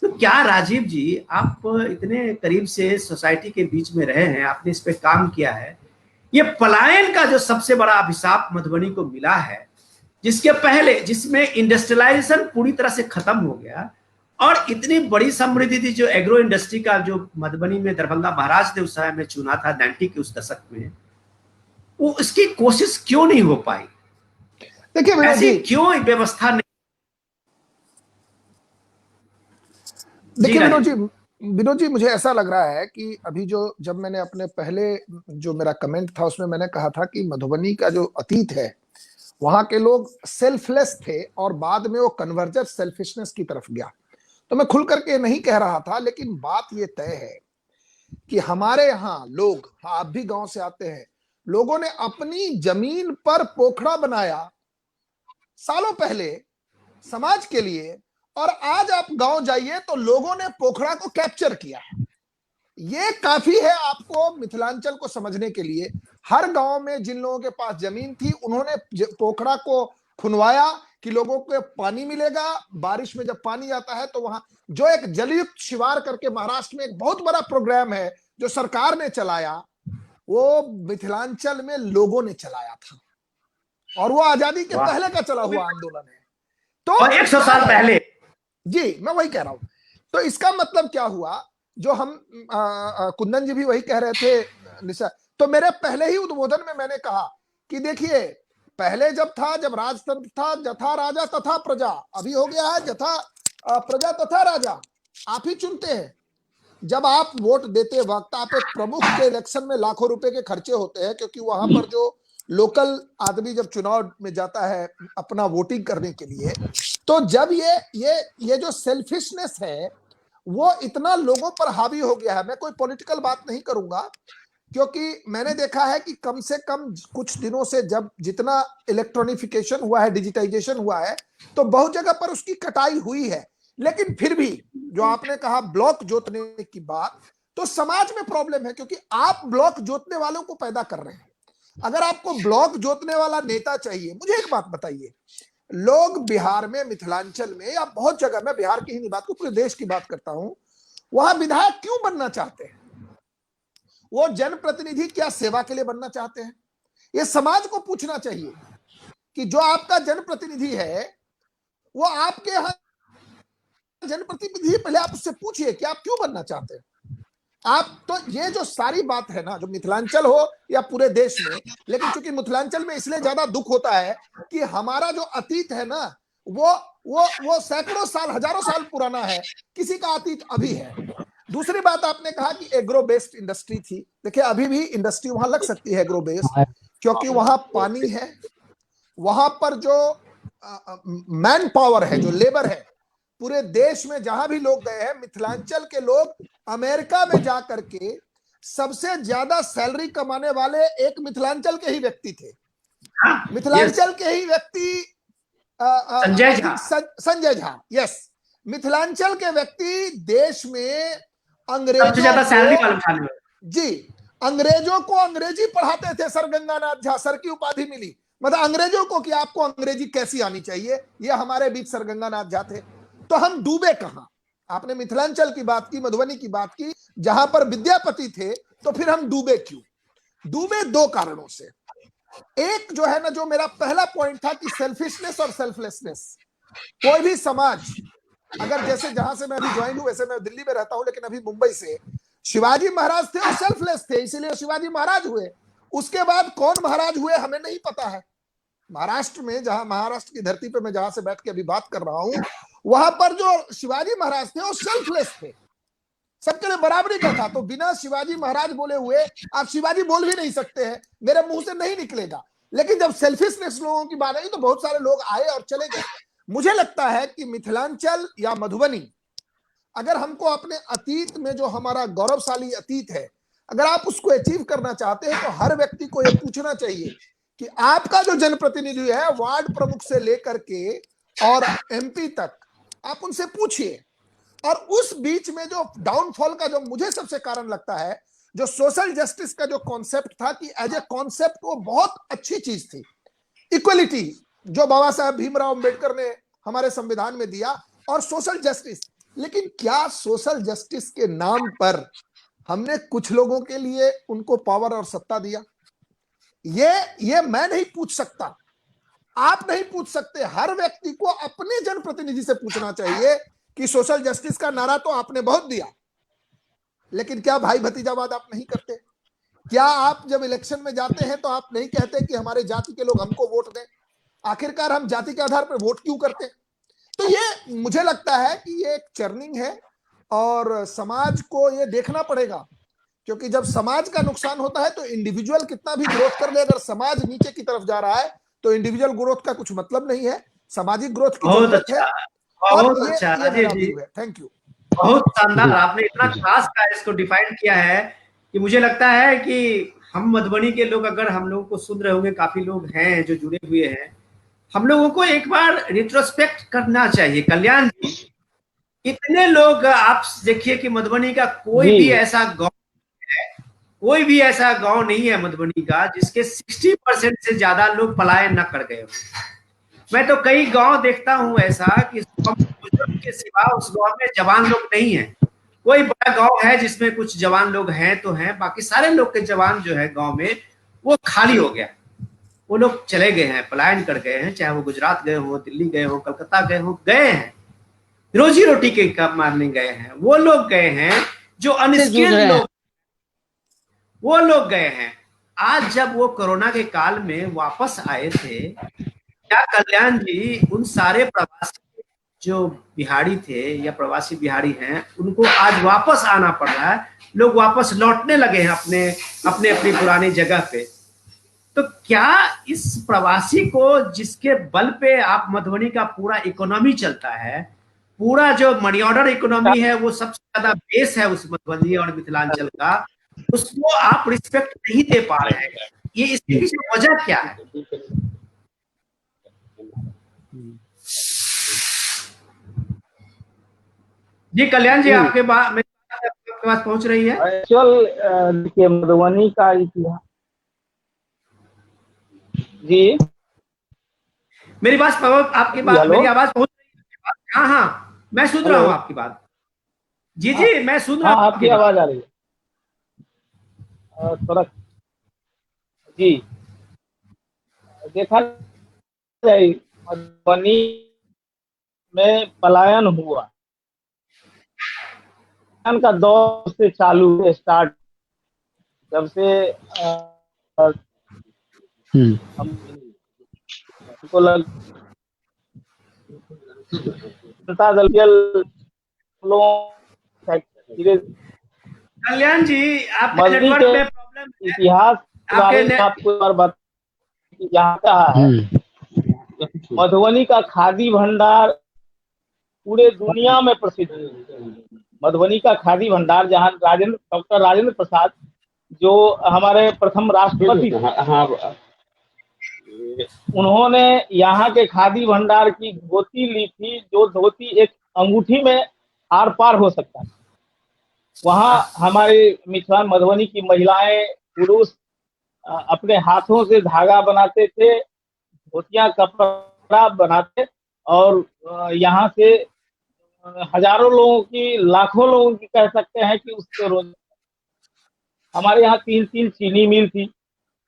तो क्या राजीव जी, आप इतने करीब से सोसाइटी के बीच में रहे हैं, आपने इस पे काम किया है, ये पलायन का जो सबसे बड़ा अभिशाप मधुबनी को मिला है, जिसके पहले, जिसमें इंडस्ट्रियलाइजेशन पूरी तरह से खत्म हो गया और इतनी बड़ी समृद्धि थी जो एग्रो इंडस्ट्री का, जो मधुबनी में दरभंगा महाराज ने उस समय में चुना था 90 के उस दशक में, वो इसकी कोशिश क्यों नहीं हो पाई? देखिए विनोद ऐसी जी, क्यों व्यवस्था नहीं? देखिए विनोद जी, मुझे ऐसा लग रहा है कि अभी जो, जब मैंने अपने पहले जो मेरा कमेंट था उसमें मैंने कहा था कि मधुबनी का जो अतीत है, वहां के लोग सेल्फलेस थे और बाद में वो कन्वर्जेंट सेल्फिशनेस की तरफ गया। तो मैं खुल करके नहीं कह रहा था, लेकिन बात ये तय है कि हमारे यहाँ लोग, आप भी गांव से आते हैं, लोगों ने अपनी जमीन पर पोखरा बनाया सालों पहले समाज के लिए, और आज आप गांव जाइए तो लोगों ने पोखरा को कैप्चर किया है। ये काफी है आपको मिथिलांचल को समझने के लिए। हर गांव में जिन लोगों के पास जमीन थी, उन्होंने पोखरा को खुनवाया कि लोगों को पानी मिलेगा। बारिश में जब पानी आता है तो वहां जो एक जलयुक्त शिवार करके महाराष्ट्र में एक बहुत बड़ा प्रोग्राम है जो सरकार ने चलाया, वो मिथिलांचल में लोगों ने चलाया था, और वो आजादी के पहले का चला हुआ आंदोलन है। तो और 100 साल पहले, जी मैं वही कह रहा हूं। तो इसका मतलब क्या हुआ, जो हम कुंदन जी भी वही कह रहे थे निशा, तो मेरे पहले ही उद्बोधन में मैंने कहा कि देखिए, पहले जब राजतंत्र था, जथा राजा तथा प्रजा, अभी हो गया है जथा प्रजा तथा राजा। आप ही चुनते हैं। जब आप वोट देते वक्त, आप एक प्रमुख के इलेक्शन में लाखों रुपए के खर्चे होते हैं, क्योंकि वहां पर जो लोकल आदमी जब चुनाव में जाता है अपना वोटिंग करने के लिए, तो जब ये जो सेल्फिशनेस है वो इतना लोगों पर हावी हो गया है। मैं कोई पॉलिटिकल बात नहीं करूंगा, क्योंकि मैंने देखा है कि कम से कम कुछ दिनों से जब जितना इलेक्ट्रॉनिफिकेशन हुआ है, डिजिटाइजेशन हुआ है, तो बहुत जगह पर उसकी कटाई हुई है। लेकिन फिर भी जो आपने कहा ब्लॉक जोतने की बात, तो समाज में प्रॉब्लम है, क्योंकि आप ब्लॉक जोतने वालों को पैदा कर रहे हैं। अगर आपको ब्लॉक जोतने वाला नेता चाहिए, मुझे एक बात बताइए, लोग बिहार में, मिथिलांचल में, या बहुत जगह, मैं बिहार की ही नहीं बात, पूरे देश की बात करता हूं, वहां विधायक क्यों बनना चाहते हैं? वो जनप्रतिनिधि क्या सेवा के लिए बनना चाहते हैं? ये समाज को पूछना चाहिए कि जो आपका जनप्रतिनिधि है, वो आपके यहां जनप्रतिनिधि, पहले आप उससे पूछिए कि आप क्यों बनना चाहते हैं। आप तो ये जो सारी बात है ना, जो मिथिलांचल हो या पूरे देश में, लेकिन चूंकि मिथिलांचल में इसलिए ज्यादा दुख होता है कि हमारा जो अतीत है ना, वो सैकड़ों साल, हजारों साल पुराना है, किसी का अतीत अभी है। दूसरी बात, आपने कहा कि एग्रो बेस्ड इंडस्ट्री थी। देखिए, अभी भी इंडस्ट्री वहां लग सकती है एग्रो बेस्ड, क्योंकि वहां पानी है, वहां पर जो मैन पावर है, जो लेबर है, पूरे देश में जहां भी लोग गए हैं, मिथिलांचल के लोग अमेरिका में जाकर के सबसे ज्यादा सैलरी कमाने वाले एक मिथिलांचल के ही व्यक्ति थे। मिथिलांचल के ही व्यक्ति संजय झा, यस, मिथिलांचल के व्यक्ति देश में अंग्रेजों को अंग्रेजी पढ़ाते थे। सर गंगानाथ झा, सर की उपाधि मिली, मतलब अंग्रेजों को कि आपको अंग्रेजी कैसी आनी चाहिए, ये हमारे बीच सर गंगानाथ झा थे। तो हम डूबे कहां? आपने मिथिलांचल की बात की, मधुबनी की बात की, जहां पर विद्यापति थे, तो फिर हम डूबे क्यों? डूबे दो कारणों से। एक जो है ना, जो मेरा पहला पॉइंट था कि सेल्फिशनेस और सेल्फलेसनेस। कोई भी समाज, अगर जैसे जहां से मैं अभी ज्वाइन हूं, वैसे मैं दिल्ली में रहता हूं, लेकिन अभी मुंबई से, शिवाजी महाराज थे, वो सेल्फलेस थे, इसीलिए शिवाजी महाराज हुए। उसके बाद कौन महाराज हुए हमें नहीं पता है। महाराष्ट्र में, जहां महाराष्ट्र की धरती पे मैं जहां से बैठ के अभी बात कर रहा हूं, वहां पर जो शिवाजी महाराज थे वो सेल्फलेस थे, सबके लिए बराबरी का था। तो बिना शिवाजी महाराज बोले हुए आप शिवाजी बोल भी नहीं सकते हैं, मेरे मुंह से नहीं निकलेगा। लेकिन जब सेल्फिशनेस लोगों की बात आई तो बहुत सारे लोग आए और चले गए। मुझे लगता है कि मिथिलांचल या मधुबनी, अगर हमको अपने अतीत में जो हमारा गौरवशाली अतीत है, अगर आप उसको अचीव करना चाहते हैं, तो हर व्यक्ति को यह पूछना चाहिए कि आपका जो जनप्रतिनिधि है वार्ड प्रमुख से लेकर के और एमपी तक, आप उनसे पूछिए। और उस बीच में जो डाउनफॉल का जो मुझे सबसे कारण लगता है, जो सोशल जस्टिस का जो कॉन्सेप्ट था कि एज ए कॉन्सेप्ट वो बहुत अच्छी चीज थी। इक्वलिटी जो बाबा साहब भीमराव अंबेडकर ने हमारे संविधान में दिया, और सोशल जस्टिस, लेकिन क्या सोशल जस्टिस के नाम पर हमने कुछ लोगों के लिए उनको पावर और सत्ता दिया? ये मैं नहीं पूछ सकता, आप नहीं पूछ सकते। हर व्यक्ति को अपने जनप्रतिनिधि से पूछना चाहिए कि सोशल जस्टिस का नारा तो आपने बहुत दिया, लेकिन क्या भाई भतीजावाद आप नहीं करते? क्या आप जब इलेक्शन में जाते हैं तो आप नहीं कहते कि हमारे जाति के लोग हमको वोट दें? आखिरकार हम जाति के आधार पर वोट क्यों करते? तो ये मुझे लगता है कि ये एक चर्निंग है और समाज को ये देखना पड़ेगा, क्योंकि जब समाज का नुकसान होता है तो इंडिविजुअल कितना भी ग्रोथ कर ले, अगर समाज नीचे की तरफ जा रहा है तो इंडिविजुअल ग्रोथ का कुछ मतलब नहीं है, सामाजिक ग्रोथ की बहुत जरूरत है। अच्छा, और बहुत अच्छा ये राजेश मेरा जी, व्यू है। Thank you. बहुत शानदार। आपने इतना खास का इसको डिफाइन किया है कि मुझे लगता है कि हम मधुबनी के लोग, अगर हम लोगों को सुन रहे होंगे, काफी लोग हैं जो जुड़े हुए हैं, हम लोगों को एक बार रिट्रोस्पेक्ट करना चाहिए। कल्याण जी, इतने लोग, आप देखिए कि मधुबनी का कोई भी ऐसा गांव नहीं है मधुबनी का जिसके 60% से ज्यादा लोग पलायन न कर गए हो। मैं तो कई गांव देखता हूं ऐसा कि बुजुर्ग के सिवा उस गांव में जवान लोग नहीं है। कोई बड़ा गांव है जिसमें कुछ जवान लोग हैं तो हैं, बाकी सारे लोग के जवान जो है गांव में वो खाली हो गया। वो लोग चले गए हैं, पलायन कर गए हैं, चाहे वो गुजरात गए हो, दिल्ली गए हो, कलकत्ता गए हो, गए हैं, रोजी रोटी के काम मारने गए हैं। वो लोग गए हैं जो से जूझ अनस्किल्ड रहे हैं। लोग, वो लोग गए हैं। आज जब वो कोरोना के काल में वापस आए थे, क्या कल्याण जी उन सारे प्रवासी जो बिहारी थे या प्रवासी बिहारी हैं, उनको आज वापस आना पड़ रहा है, लोग वापस लौटने लगे हैं अपने अपने अपनी पुरानी जगह पे। तो क्या इस प्रवासी को, जिसके बल पे आप मधुबनी का पूरा इकोनॉमी चलता है, पूरा जो मनी ऑर्डर इकोनॉमी है, वो सबसे ज्यादा बेस है उस मधुबनी और मिथिलांचल का, उसको आप रिस्पेक्ट नहीं दे पा रहे हैं? ये इसके पीछे वजह क्या है? जी कल्याण जी, आपके बात पहुंच रही है। एक्चुअल देखिए मधुबनी का इतिहास जी, मेरी बात, आपकी बात, हेलो, मेरी आवाज पहुंच रही है? हाँ हाँ, मैं सुन रहा हेलो, हूँ आपकी बात। जी हाँ जी, मैं सुन रहा हाँ, हूँ आपकी आपकी बात। आवाज आ रही है। थोड़ा जी, देखा जाए मधुबनी में पलायन हुआ, पलायन का दौर से चालू स्टार्ट, जब से हमको जनता दल के लोग धीरे कल्याण जी, आपके मजदी नेटवर्क के में प्रॉब्लम है। इतिहास के आपके बारे में आपको एक बार बता, यहाँ कहा है मधुबनी का खादी भंडार पूरे दुनिया में प्रसिद्ध है। मधुबनी का खादी भंडार, जहाँ डॉक्टर राजेंद्र प्रसाद जो हमारे प्रथम राष्ट्रपति थे, उन्होंने यहाँ के खादी भंडार की धोती ली थी, जो धोती एक अंगूठी में आर पार हो सकता है। वहाँ हमारे मिथिला मधुबनी की महिलाएं पुरुष अपने हाथों से धागा बनाते थे, धोतियां कपड़ा बनाते, और यहाँ से हजारों लोगों की, लाखों लोगों की कह सकते हैं कि उससे रोज, हमारे यहाँ 3 चीनी मिल थी,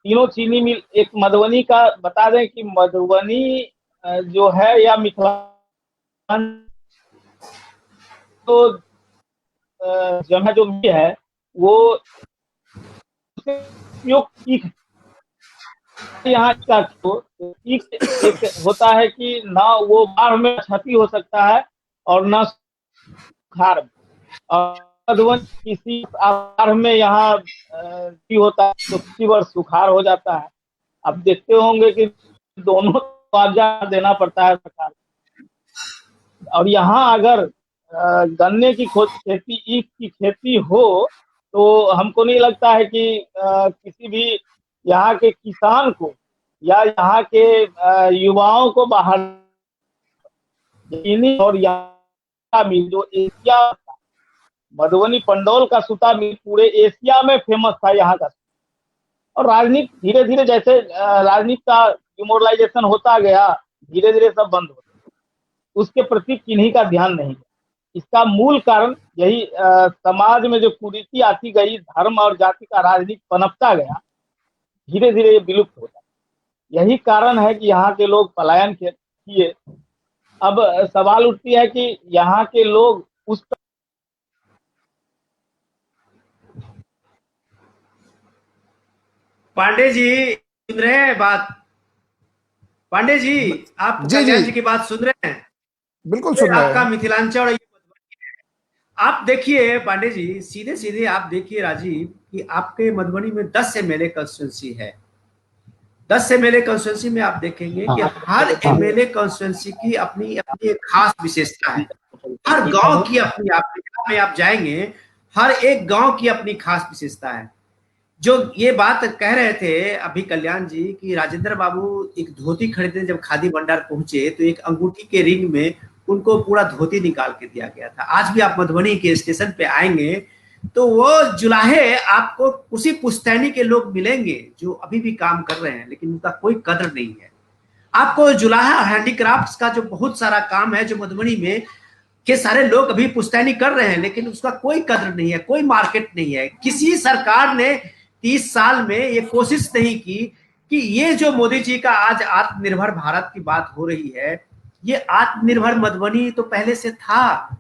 तीनों चीनी मिल, एक मधुबनी का बता दें कि मधुबनी जो है या मिथिला तो जगह जो भी है वो उपयोग सीख, यहाँ का सीख एक होता है कि ना वो बाढ़ में क्षति हो सकता है और ना सुखाड़ में, और मधुबनी किसी आधार में यहाँ होता है तो किसी वर्ष सुखाड़ हो जाता है। आप देखते होंगे कि दोनों मुआवजा देना पड़ता है सरकार, और यहाँ अगर गन्ने की खेती, ईख की खेती हो, तो हमको नहीं लगता है कि किसी भी यहाँ के किसान को या यहाँ के युवाओं को बाहर, और यहाँ मिल जो एशिया, मधुबनी पंडौल का सूता मिल पूरे एशिया में फेमस था यहाँ का। और राजनीति धीरे धीरे जैसे राजनीति का डिमोरलाइजेशन होता गया, धीरे धीरे सब बंद हो गया, उसके प्रति किन्हीं का ध्यान नहीं। इसका मूल कारण यही समाज में जो कुरीति आती गई, धर्म और जाति का राजनीति पनपता गया, धीरे धीरे ये विलुप्त होता। यही कारण है कि यहाँ के लोग पलायन किए। अब सवाल उठती है कि यहाँ के लोग उस पांडे जी सुन रहे हैं बात? पांडे जी, आप जी कल्याण जी जी की बात सुन रहे हैं? बिल्कुल सुन रहे आपका हैं। मिथिलांचल और ये मधुबनी है। आप देखिए पांडे जी, सीधे सीधे आप देखिए राजीव कि आपके मधुबनी में 10 एमएलए कंस्टिट्यूंसी है। 10 एमएलए कंस्टिट्यूंसी में आप देखेंगे कि हर एमएलए कंस्टिट्यूंसी की अपनी अपनी एक खास विशेषता है। हर गांव की अपनी, आप जाएंगे हर एक गांव की अपनी खास विशेषता है। जो ये बात कह रहे थे अभी कल्याण जी कि राजेंद्र बाबू एक धोती खरीदने जब खादी भंडार पहुंचे तो एक अंगूठी के रिंग में उनको पूरा धोती निकाल के दिया गया था। आज भी आप मधुबनी के स्टेशन पे आएंगे तो वो जुलाहे आपको उसी पुश्तैनी के लोग मिलेंगे जो अभी भी काम कर रहे हैं, लेकिन उनका कोई कदर नहीं है। आपको जुलाहा हैंडीक्राफ्ट्स का जो बहुत सारा काम है जो मधुबनी में के सारे लोग अभी पुश्तैनी कर रहे हैं, लेकिन उसका कोई कदर नहीं है, कोई मार्केट नहीं है। किसी सरकार ने 30 साल में ये कोशिश नहीं की कि ये जो मोदी जी का आज आत्मनिर्भर भारत की बात हो रही है, ये आत्मनिर्भर मधुबनी तो पहले से था,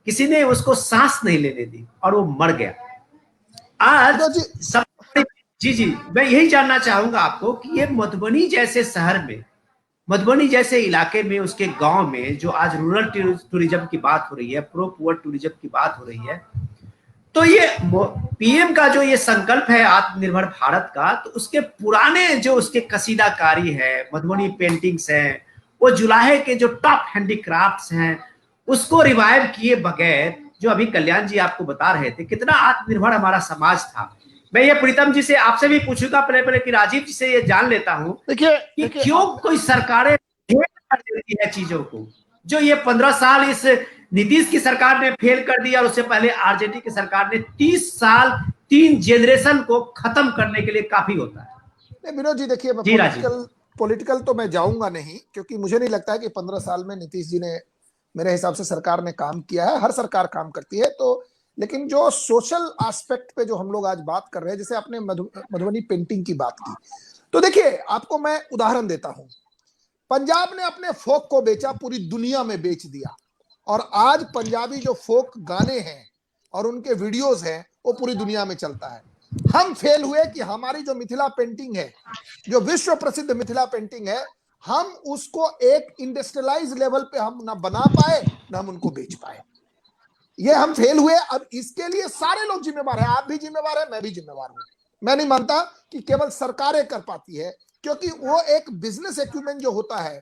किसी ने उसको सांस नहीं लेने दी और वो मर गया। आज सब जी जी मैं यही जानना चाहूंगा आपको कि ये मधुबनी जैसे शहर में, मधुबनी जैसे इलाके में, उसके गांव में जो आज रूरल टूरिज्म की बात हो रही है, प्रो पुअर टूरिज्म की बात हो रही है, तो ये पीएम का जो ये संकल्प है आत्मनिर्भर भारत का, तो उसके पुराने जो उसके कसीदाकारी है, मधुबनी पेंटिंग्स हैं, वो जुलाहे के जो टॉप हैंडीक्राफ्ट्स हैं, उसको रिवाइव किए बगैर, जो अभी कल्याण जी आपको बता रहे थे कितना आत्मनिर्भर हमारा समाज था। मैं ये प्रीतम जी से आपसे भी पूछूंगा पहले कि राजीव जी से ये जान लेता हूं कि क्यों कोई सरकारें कर देती है चीजों को, जो ये 15 साल इस नीतीश की सरकार ने फेल कर दिया, और उससे पहले आरजेडी की सरकार ने 30 साल 3 जनरेशन को खत्म करने के लिए काफी होता है। विनोद जी देखिए, पॉलिटिकल तो मैं जाऊंगा नहीं, क्योंकि मुझे नहीं लगता है कि 15 साल में नीतीश जी ने, मेरे हिसाब से सरकार ने काम किया है। हर सरकार काम करती है तो, लेकिन जो सोशल एस्पेक्ट पे जो हम लोग आज बात कर रहे हैं, जैसे आपने मधुबनी पेंटिंग की बात की, तो देखिए आपको मैं उदाहरण देता हूं। पंजाब ने अपने फोक को बेचा, पूरी दुनिया में बेच दिया, और आज पंजाबी जो फोक गाने हैं और उनके वीडियोस हैं वो पूरी दुनिया में चलता है। हम फेल हुए कि हमारी जो मिथिला पेंटिंग है, जो विश्व प्रसिद्ध मिथिला पेंटिंग है, हम उसको एक इंडस्ट्रियलाइज लेवल पे हम ना बना पाए ना हम उनको बेच पाए। ये हम फेल हुए। अब इसके लिए सारे लोग जिम्मेवार हैं, आप भी जिम्मेवार है, मैं भी जिम्मेवार हूं। मैं नहीं मानता कि केवल सरकारें कर पाती है, क्योंकि वो एक बिजनेस एक्यूमेंट जो होता है।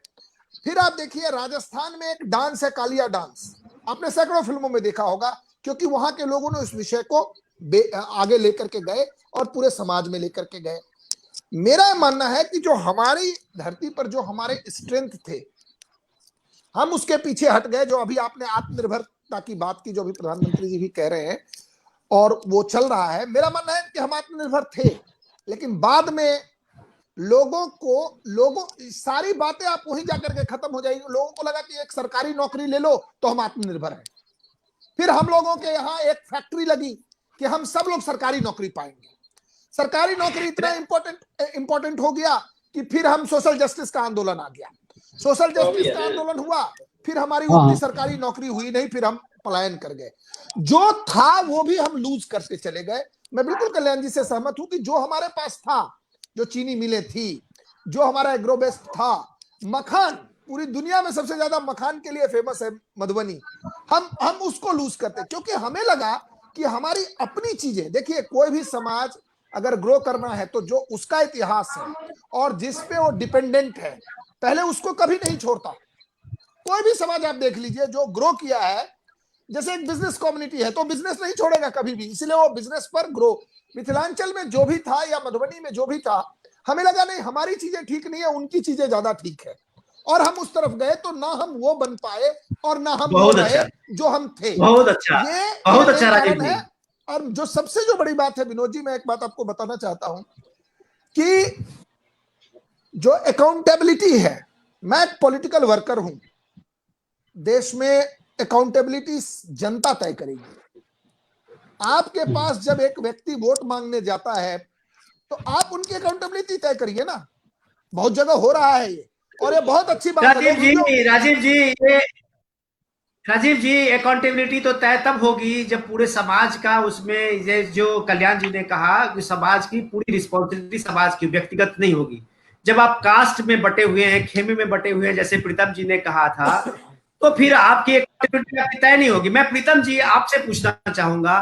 फिर आप देखिए राजस्थान में एक डांस है कालिया डांस, आपने सैकड़ों फिल्मों में देखा होगा, क्योंकि वहां के लोगों ने उस विषय को आगे लेकर के गए और पूरे समाज में लेकर के गए। मेरा मानना है कि जो हमारी धरती पर जो हमारे स्ट्रेंथ थे, हम उसके पीछे हट गए। जो अभी आपने आत्मनिर्भरता की बात की, जो अभी प्रधानमंत्री जी भी कह रहे हैं और वो चल रहा है, मेरा मानना है कि हम आत्मनिर्भर थे, लेकिन बाद में लोगों सारी बातें आप वहीं जाकर के खत्म हो जाएगी। लोगों को लगा कि एक सरकारी नौकरी ले लो तो हम आत्मनिर्भर हैं। फिर हम लोगों के यहाँ एक फैक्ट्री लगी कि हम सब लोग सरकारी नौकरी पाएंगे। सरकारी नौकरी इतना इंपॉर्टेंट हो गया कि फिर हम सोशल जस्टिस का आंदोलन आ गया। सोशल जस्टिस का आंदोलन हुआ, फिर हमारी उतनी सरकारी नौकरी हुई नहीं, फिर हम पलायन कर गए। जो था वो भी हम लूज करते चले गए। मैं बिल्कुल कल्याण जी से सहमत हूं कि जो हमारे पास था, जो चीनी मिलें थी, जो हमारा एग्रोबेस्ट था, मखान, पूरी दुनिया में सबसे ज्यादा मखान के लिए फेमस है मधुबनी, हम उसको लूज करते, क्योंकि हमें लगा कि हमारी अपनी चीजें, देखिए कोई भी समाज अगर ग्रो करना है तो जो उसका इतिहास है और जिस पे वो डिपेंडेंट है, पहले उसको कभी नहीं छोड़ता। कोई भी समाज आप देख लीजिए जो ग्रो किया है, जैसे एक बिजनेस कम्युनिटी है तो बिजनेस नहीं छोड़ेगा कभी भी, इसलिए वो बिजनेस पर ग्रो। मिथिलांचल में जो भी था या मधुबनी में जो भी था, हमें लगा नहीं हमारी चीजें ठीक नहीं है, उनकी चीजें ज्यादा ठीक है, और हम उस तरफ गए तो ना हम वो बन पाए और ना हम वो बहुत रहे अच्छा, जो हम थे। बहुत अच्छा, ये बहुत एक अच्छा राजीव कारण जी। है। और जो सबसे जो बड़ी बात है विनोद जी, मैं एक बात आपको बताना चाहता हूं कि जो अकाउंटेबिलिटी है, मैं एक पॉलिटिकल वर्कर हूं, देश में अकाउंटेबिलिटी जनता तय करेगी। आपके पास जब एक व्यक्ति वोट मांगने जाता है तो आप उनकी अकाउंटेबिलिटी तय करिए ना। बहुत जगह हो रहा है ये, और ये बहुत अच्छी बात है। राजीव लोग जी, जो राजीव जी, ये राजीव जी, अकाउंटेबिलिटी तो तय तब होगी जब पूरे समाज का उसमें, ये जो कल्याण जी ने कहा कि समाज की पूरी रिस्पॉन्सिबिलिटी समाज की, व्यक्तिगत नहीं होगी। जब आप कास्ट में बटे हुए हैं, खेमे में बटे हुए हैं, जैसे प्रीतम जी ने कहा था, तो फिर आपकी अकाउंटेबिलिटी आपकी तय नहीं होगी। मैं प्रीतम जी आपसे पूछना चाहूंगा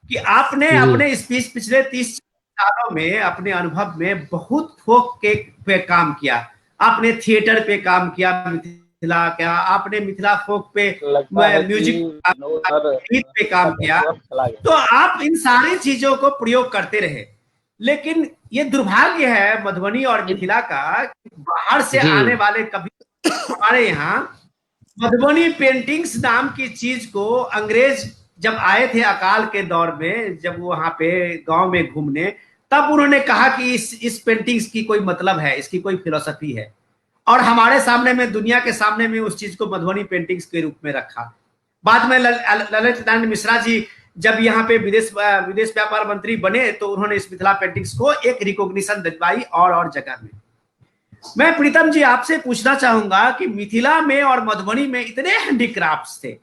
कि आपने जी अपने स्पीच पिछले 30 सालों में अपने अनुभव में बहुत फोक के पे काम किया। आपने थिएटर पे काम किया, मिथिला क्या, आपने मिथिला फोक पे लगता है कि म्यूजिक विनोद सर गीत पे काम का किया। नेटवर्क चला गया। तो आप इन सारी चीजों को प्रयोग करते रहे, लेकिन ये दुर्भाग्य है मधुबनी और मिथिला का कि बाहर से जी आने वाले कभी हमारे यहाँ मधुबनी पेंटिंग्स नाम की चीज को अंग्रेज जब आए थे अकाल के दौर में, जब वो वहां पे गांव में घूमने, तब उन्होंने कहा कि इस पेंटिंग्स की कोई मतलब है, इसकी कोई फिलोसफी है, और हमारे सामने में, दुनिया के सामने में उस चीज को मधुबनी पेंटिंग्स के रूप में रखा। बाद में ललित नारायण मिश्रा जी जब यहाँ पे विदेश व्यापार मंत्री बने तो उन्होंने इस मिथिला पेंटिंग्स को एक रिकॉग्निशन दिलवाई और जगह में। मैं प्रीतम जी आपसे पूछना चाहूंगा कि मिथिला में और मधुबनी में इतने हैंडीक्राफ्ट्स थे।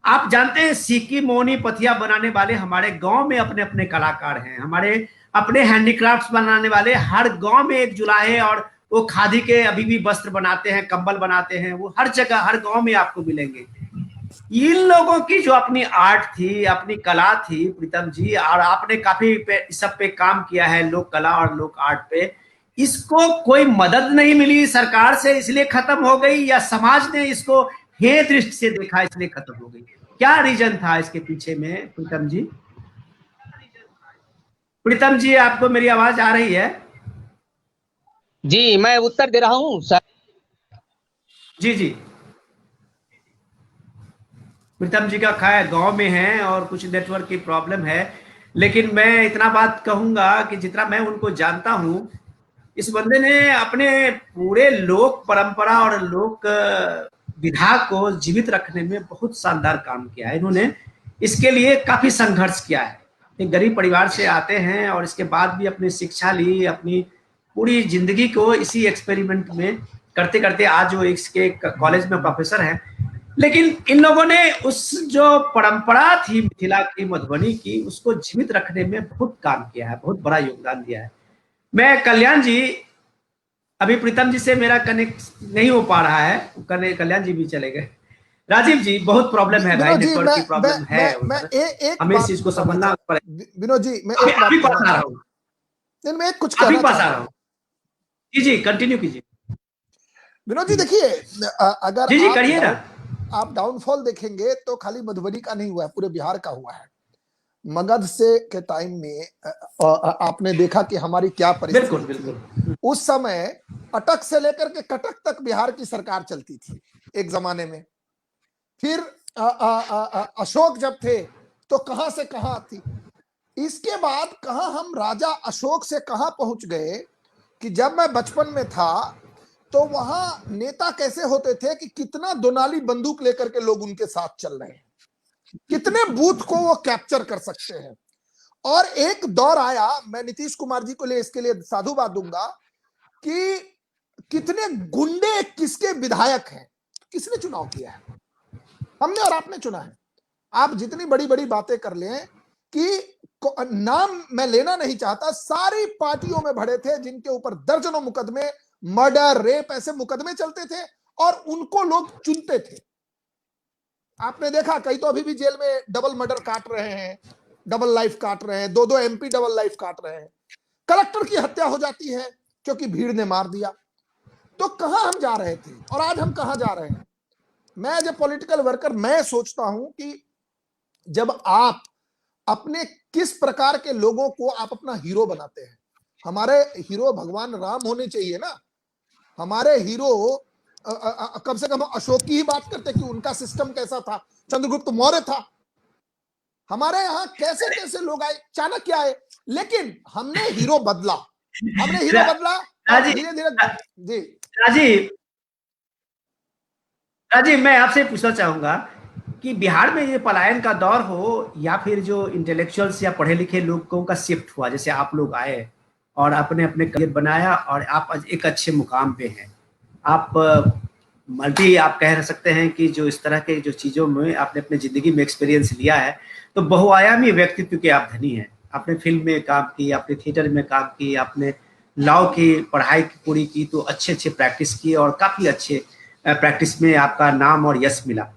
आप जानते हैं सिक्की, मोनी, पथिया बनाने वाले हमारे गांव में अपने अपने कलाकार हैं, हमारे अपने हैंडीक्राफ्ट्स बनाने वाले हर गांव में एक जुलाहे, और वो खादी के अभी भी वस्त्र बनाते हैं, कंबल बनाते हैं, वो हर जगह हर गांव में आपको मिलेंगे। इन लोगों की जो अपनी आर्ट थी, अपनी कला थी प्रीतम जी, और आपने काफी सब पे काम किया है, लोक कला और लोक आर्ट पे, इसको कोई मदद नहीं मिली सरकार से इसलिए खत्म हो गई, या समाज ने इसको हे दृष्टि से देखा इसलिए खत्म हो गई? क्या रीजन था इसके पीछे में प्रीतम जी? प्रीतम जी, आपको मेरी आवाज आ रही है? जी मैं उत्तर दे रहा हूँ सर। जी जी। प्रीतम जी का खैर गांव में है और कुछ नेटवर्क की प्रॉब्लम है, लेकिन मैं इतना बात कहूंगा कि जितना मैं उनको जानता हूं, इस बंदे ने अपने पूरे लोक परंपरा और लोक विधा को जीवित रखने में बहुत शानदार काम किया है। इन्होंने इसके लिए काफी संघर्ष किया है। एक गरीब परिवार से आते हैं और इसके बाद भी अपनी शिक्षा ली, अपनी पूरी जिंदगी को इसी एक्सपेरिमेंट में करते करते आज वो इसके कॉलेज में प्रोफेसर हैं। लेकिन इन लोगों ने उस जो परंपरा थी मिथिला की, मधुबनी की, उसको जीवित रखने में बहुत काम किया है, बहुत बड़ा योगदान दिया है। मैं कल्याण जी, अभी प्रीतम जी से मेरा कनेक्ट नहीं हो पा रहा है, कल्याण जी भी चले गए। राजीव जी, बहुत प्रॉब्लम है भाई, विनोद जी, नेटवर्क की प्रॉब्लम है उधर, एक हमें इस बात चीज को कहना समझना चाहता पड़ेगा। विनोद जी, मैं अभी एक बात अभी पास कहना आ रहा चाहता हूँ। नहीं, मैं कुछ अभी कहना पास आ चाहता रहा हूँ। हूँ। जी जी, कंटिन्यू कीजिए। विनोद जी देखिए, अगर जी जी, करिए ना। आप डाउनफॉल देखेंगे तो खाली मधुबनी का नहीं हुआ है, पूरे बिहार का हुआ है। मगध से के टाइम में आपने देखा कि हमारी क्या बिल्कुल परिस्थिति थी। बिल्कुल। उस समय अटक से लेकर के कटक तक बिहार की सरकार चलती थी एक जमाने में। फिर अशोक जब थे तो कहां से कहां थी। इसके बाद कहा हम राजा अशोक से कहां पहुंच गए कि जब मैं बचपन में था तो वहां नेता कैसे होते थे कि कितना दोनाली बंदूक लेकर के लोग उनके साथ चल रहे हैं, कितने बूथ को वो कैप्चर कर सकते हैं। और एक दौर आया, मैं नीतीश कुमार जी को लिए इसके लिए साधुवाद दूंगा कि कितने गुंडे किसके विधायक हैं, किसने चुनाव किया है? हमने और आपने चुना है। आप जितनी बड़ी बड़ी बातें कर लें कि नाम मैं लेना नहीं चाहता, सारी पार्टियों में भरे थे जिनके ऊपर दर्जनों मुकदमे, मर्डर, रेप, ऐसे मुकदमे चलते थे और उनको लोग चुनते थे। आपने देखा कई तो अभी भी जेल में डबल मर्डर काट रहे हैं, डबल लाइफ काट रहे हैं, 2-2 एमपी डबल लाइफ काट रहे हैं। कलेक्टर की हत्या हो जाती है क्योंकि भीड़ ने मार दिया। तो कहां हम जा रहे थे और आज हम कहां जा रहे हैं? मैं एज ए पॉलिटिकल वर्कर मैं सोचता हूं कि जब आप अपने किस प्रकार के लोगों को आप अपना हीरो बनाते हैं, हमारे हीरो भगवान राम होने चाहिए ना। हमारे हीरो कम से कम अशोक की ही बात करते कि उनका सिस्टम कैसा था, चंद्रगुप्त मौर्य था। हमारे यहाँ कैसे कैसे लोग आए, चाणक्य आए, लेकिन हमने हीरो बदला, हमने हीरो रा- बदला और राजीव धीरे धीरे। जी राजीव राजीव, मैं आपसे पूछना चाहूंगा कि बिहार में ये पलायन का दौर हो या फिर जो इंटेलेक्चुअल्स या पढ़े लिखे लोगों का शिफ्ट हुआ, जैसे आप लोग आए और अपने अपने करियर बनाया और आप आज एक अच्छे मुकाम पे हैं। आप मल्टी आप कह सकते हैं कि जो इस तरह के जो चीज़ों में आपने अपने ज़िंदगी में एक्सपीरियंस लिया है, तो बहुआयामी व्यक्तित्व के आप धनी हैं। आपने फिल्म में काम की, आपने थिएटर में काम की, आपने लॉ की पढ़ाई पूरी की, तो अच्छे अच्छे प्रैक्टिस किए और काफ़ी अच्छे प्रैक्टिस में आपका नाम और यश मिला।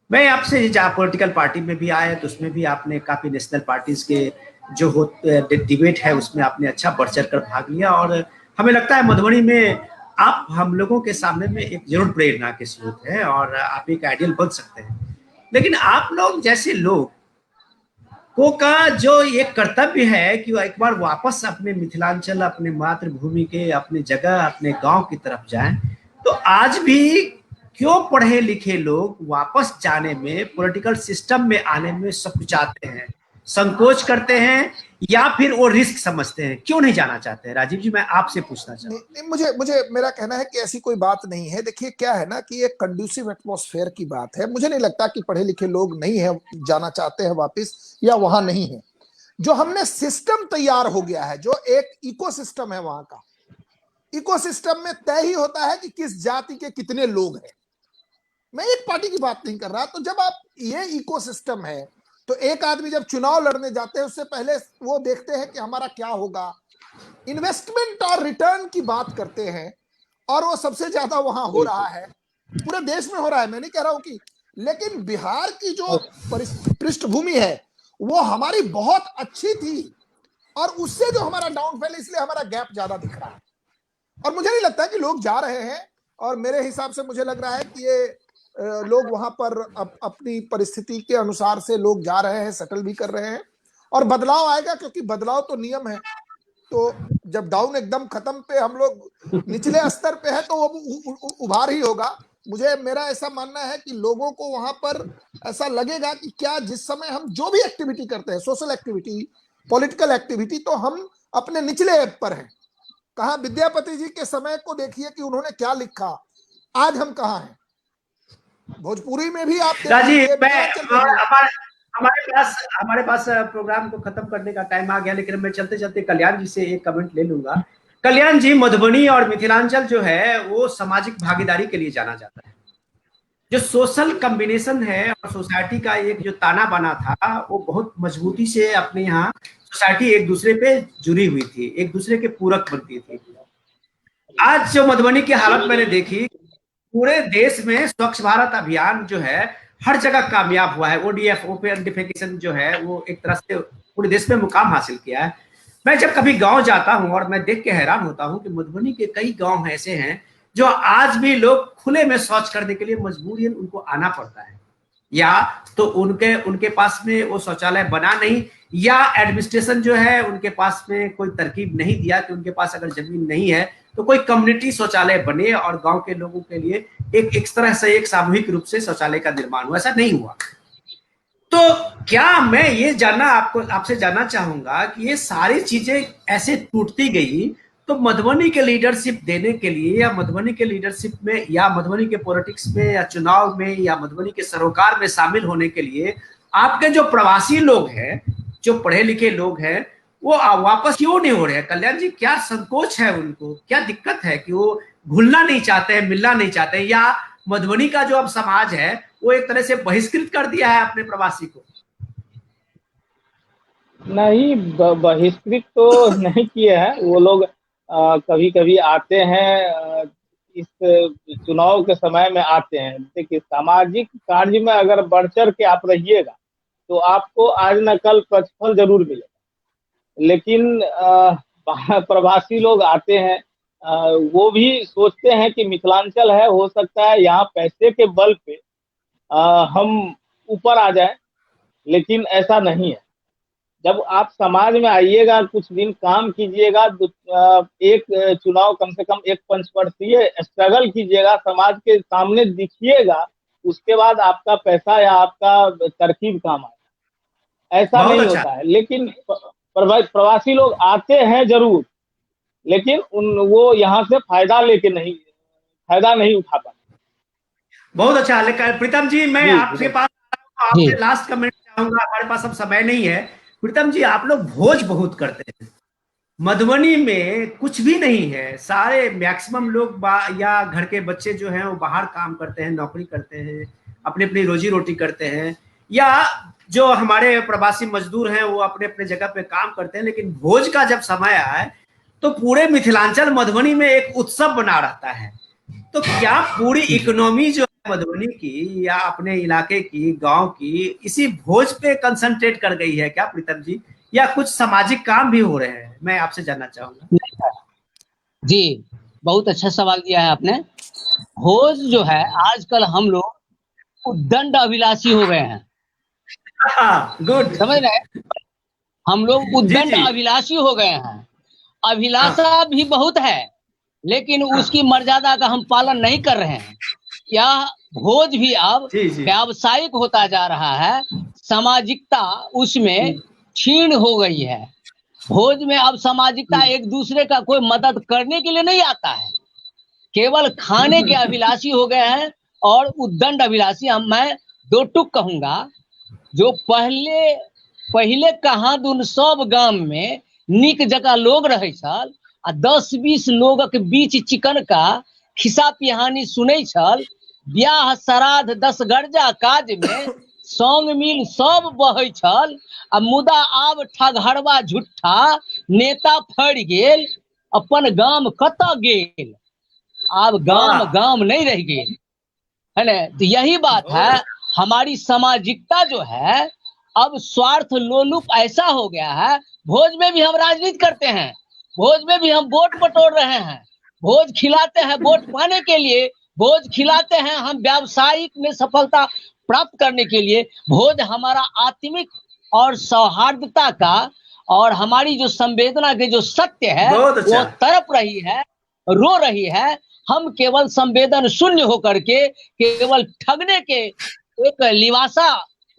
मैं आपसे जहाँ पॉलिटिकल पार्टी में भी आए तो उसमें भी आपने काफ़ी नेशनल पार्टीज के जो हो डिबेट है उसमें आपने अच्छा बढ़ चढ़ कर भाग लिया, और हमें लगता है मधुबनी में आप हम लोगों के सामने में एक जरूर प्रेरणा के स्रोत है और आप एक आइडियल बन सकते हैं। लेकिन आप लोग जैसे लोग को का जो एक कर्तव्य है कि वो एक बार वापस अपने मिथिलांचल, अपने मातृभूमि के, अपने जगह, अपने गांव की तरफ जाएं, तो आज भी क्यों पढ़े लिखे लोग वापस जाने में, पॉलिटिकल सिस्टम में आने में संकुचाते हैं, संकोच करते हैं, या फिर वो रिस्क समझते हैं, क्यों नहीं जाना चाहते हैं? राजीव जी, मैं आपसे पूछना नहीं, चाहूँ। नहीं, मुझे मुझे मेरा कहना है कि ऐसी कोई बात नहीं है। देखिए क्या है ना कि एक कंड्यूसिव एटमॉस्फेयर की बात है। मुझे नहीं लगता कि पढ़े लिखे लोग नहीं है जाना चाहते हैं वापस या वहां नहीं है। जो हमने सिस्टम तैयार हो गया है, जो एक इकोसिस्टम है वहां का, इकोसिस्टम में तय ही होता है कि किस जाति के कितने लोग हैं। मैं एक पार्टी की बात नहीं कर रहा। तो जब आप ये इकोसिस्टम है, तो एक आदमी जब चुनाव लड़ने जाते हैं उससे पहले वो देखते हैं कि हमारा क्या होगा, इन्वेस्टमेंट और रिटर्न की बात करते हैं, और वो सबसे ज्यादा वहां हो रहा है, पूरे देश में हो रहा है, मैं नहीं कह रहा हूं कि। लेकिन बिहार की जो पृष्ठभूमि है वो हमारी बहुत अच्छी थी, और उससे जो हमारा डाउनफॉल, इसलिए हमारा गैप ज्यादा दिख रहा है। और मुझे नहीं लगता कि लोग जा रहे हैं, और मेरे हिसाब से मुझे लग रहा है कि ये लोग वहां पर अपनी परिस्थिति के अनुसार से लोग जा रहे हैं, सेटल भी कर रहे हैं, और बदलाव आएगा, क्योंकि बदलाव तो नियम है। तो जब डाउन एकदम खत्म पे हम लोग निचले स्तर पे है तो वो उभार ही होगा। मुझे मेरा ऐसा मानना है कि लोगों को वहां पर ऐसा लगेगा कि क्या जिस समय हम जो भी एक्टिविटी करते हैं, सोशल एक्टिविटी, पॉलिटिकल एक्टिविटी, तो हम अपने निचले पर हैं। कहा विद्यापति जी के समय को देखिए कि उन्होंने क्या लिखा, आज हम कहाँ हैं। भोजपुरी में भी आप देख राजीव, लीजिए, मैं मिथिलांचल में भी। हमारे पास प्रोग्राम को खत्म करने का टाइम आ गया, लेकिन मैं चलते चलते कल्याण जी से एक कमेंट ले लूंगा। कल्याण जी, मधुबनी और मिथिलांचल जो है वो सामाजिक भागीदारी के लिए जाना जाता है। जो सोशल कॉम्बिनेशन है और सोसाइटी का एक जो ताना बना था, वो बहुत मजबूती से अपने यहाँ सोसाइटी एक दूसरे पे जुड़ी हुई थी, एक दूसरे के पूरक बनती थी। आज जो मधुबनी की हालत मैंने देखी, पूरे देश में स्वच्छ भारत अभियान जो है हर जगह कामयाब हुआ है। ओडीएफ, ओपन डिफेकेशन जो है वो एक तरह से पूरे देश में मुकाम हासिल किया है। मैं जब कभी गांव जाता हूं और मैं देख के हैरान होता हूं कि मधुबनी के कई गांव ऐसे हैं जो आज भी लोग खुले में शौच करने के लिए मजबूरन उनको आना पड़ता है, या तो उनके उनके पास में वो शौचालय बना नहीं, या एडमिनिस्ट्रेशन जो है उनके पास में कोई तरकीब नहीं दिया कि उनके पास अगर जमीन नहीं है तो कोई कम्युनिटी शौचालय बने और गांव के लोगों के लिए एक तरह से एक सामूहिक रूप से शौचालय का निर्माण हुआ। ऐसा नहीं हुआ। तो क्या मैं ये जानना आपसे जानना चाहूंगा कि ये सारी चीजें ऐसे टूटती गई, तो मधुबनी के लीडरशिप देने के लिए, या मधुबनी के लीडरशिप में, या मधुबनी के पॉलिटिक्स में, या चुनाव में, या मधुबनी के सरोकार में शामिल होने के लिए आपके जो प्रवासी लोग हैं, जो पढ़े लिखे लोग हैं, वो वापस क्यों नहीं हो रहे हैं? कल्याण जी, क्या संकोच है उनको, क्या दिक्कत है कि वो घुलना नहीं चाहते हैं, मिलना नहीं चाहते हैं, या मधुबनी का जो अब समाज है वो एक तरह से बहिष्कृत कर दिया है अपने प्रवासी को? नहीं, बहिष्कृत तो नहीं किए हैं वो लोग। कभी कभी आते हैं, इस चुनाव के समय में आते हैं। देखिए, सामाजिक कार्य में अगर बढ़ चढ़ के आप रहिएगा तो आपको आज न कल प्रतिफल जरूर मिलेगा। लेकिन प्रवासी लोग आते हैं, वो भी सोचते हैं कि मिथिलांचल है, हो सकता है यहाँ पैसे के बल पे हम ऊपर आ जाए, लेकिन ऐसा नहीं है। जब आप समाज में आइएगा, कुछ दिन काम कीजिएगा, एक चुनाव कम से कम एक पंचवर्षीय स्ट्रगल कीजिएगा, समाज के सामने दिखिएगा, उसके बाद आपका पैसा या आपका तरकीब काम आएगा। ऐसा बहुत नहीं अच्छा। होता है। लेकिन प्रवासी लोग आते हैं जरूर, लेकिन वो यहाँ से फायदा नहीं उठा पाते। बहुत अच्छा। लेकिन प्रीतम जी, मैं जी आपके जी पास जी आपसे लास्ट कमेंट चाहूंगा, हमारे पास अब समय नहीं है। प्रीतम जी, आप लोग भोज बहुत करते हैं। मधुबनी में कुछ भी नहीं है, सारे मैक्सिमम लोग या घर के बच्चे जो हैं वो बाहर काम करते हैं, नौकरी करते हैं, अपनी अपनी रोजी रोटी करते हैं, या जो हमारे प्रवासी मजदूर हैं वो अपने अपने जगह पे काम करते हैं। लेकिन भोज का जब समय आए तो पूरे मिथिलांचल मधुबनी में एक उत्सव बना रहता है। तो क्या पूरी इकोनॉमी जो है मधुबनी की या अपने इलाके की, गांव की, इसी भोज पे कंसंट्रेट कर गई है क्या प्रीतम जी, या कुछ सामाजिक काम भी हो रहे हैं? मैं आपसे जानना चाहूंगा। जी, बहुत अच्छा सवाल किया है आपने। भोज जो है, आजकल हम लोग उद्दंड अभिलाषी हो गए हैं, गुड। समझ रहे हैं? हम लोग जी उद्दंड जी। अभिलाषी हो गए हैं। हाँ अभिलाषा भी बहुत है, लेकिन उसकी हाँ। मर्यादा का हम पालन नहीं कर रहे हैं। यह भोज भी अब जी जी। व्यावसायिक होता जा रहा है, सामाजिकता उसमें क्षीण हो गई है। भोज में अब सामाजिकता, एक दूसरे का कोई मदद करने के लिए नहीं आता है, केवल खाने के अभिलाषी हो गए हैं और उद्दंड अभिलाषी। मैं दो टुक कहूंगा, जो पहले पहले कहाँ दुन सब गांव में निक जगह लोग रहे छल, आ 10-20 लोगक बीच चिकन का खिस्सा पिहानी सुनै छल, ब्याह श्राद्ध 10 गर्जा काज में संग मिल सब बहै छल। आ मुदा आब ठगहरवा झूठा नेता फड़ गेल, अपन गाम कतऽ गेल? अब गाम वाह, गाम नहीं रह गए, है ना? तो यही बात है, बहुत हमारी सामाजिकता जो है अब स्वार्थ लोलुप ऐसा हो गया है। भोज में भी हम राजनीति करते हैं, भोज में भी हम वोट बटोर रहे हैं, भोज खिलाते हैं वोट पाने के लिए, भोज खिलाते हैं हम व्यावसायिक में सफलता प्राप्त करने के लिए। भोज हमारा आत्मिक और सौहार्दता का और हमारी जो संवेदना के जो सत्य है बहुत अच्छा। वो तड़प रही है, रो रही है। हम केवल संवेदन शून्य होकर के केवल ठगने के एक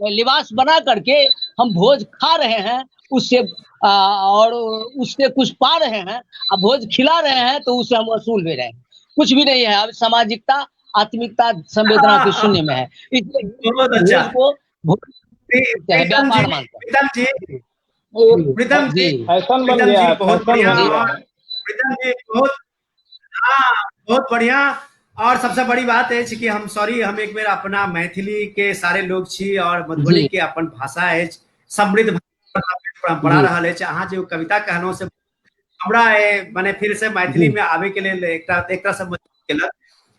लिबास बना करके हम भोज खा रहे हैं, उससे और उससे कुछ पा रहे हैं, अब भोज खिला रहे हैं तो उससे हम वसूल भी रहे हैं। कुछ भी नहीं है, अब सामाजिकता, आत्मिकता, संवेदना के शून्य में है। इसलिए बहुत अच्छा। भोज को भोज मानते हैं, प्रीतम जी, व्यापार मानते प्रीतम जी, ये प्रीतम जी, हैं। फैशन बन प्रीतम गया जी है, बहुत फैशन बढ़िया। बन जी गया और है। प्रीतम जी बहुत, हाँ, बहुत बढ़िया। और सबसे बड़ी बात है कि हम सॉरी, हम एक बेर अपना मैथिली के सारे लोग छी और मधुबनी जी के अपन भाषा है, समृद्ध भाषा, परंपरा जी रहल है। अहाँ जो कविता कहलहुँ से हमरा माने फिर से मैथिली जी में आबे के लिए एक तरह से मजबूर केलक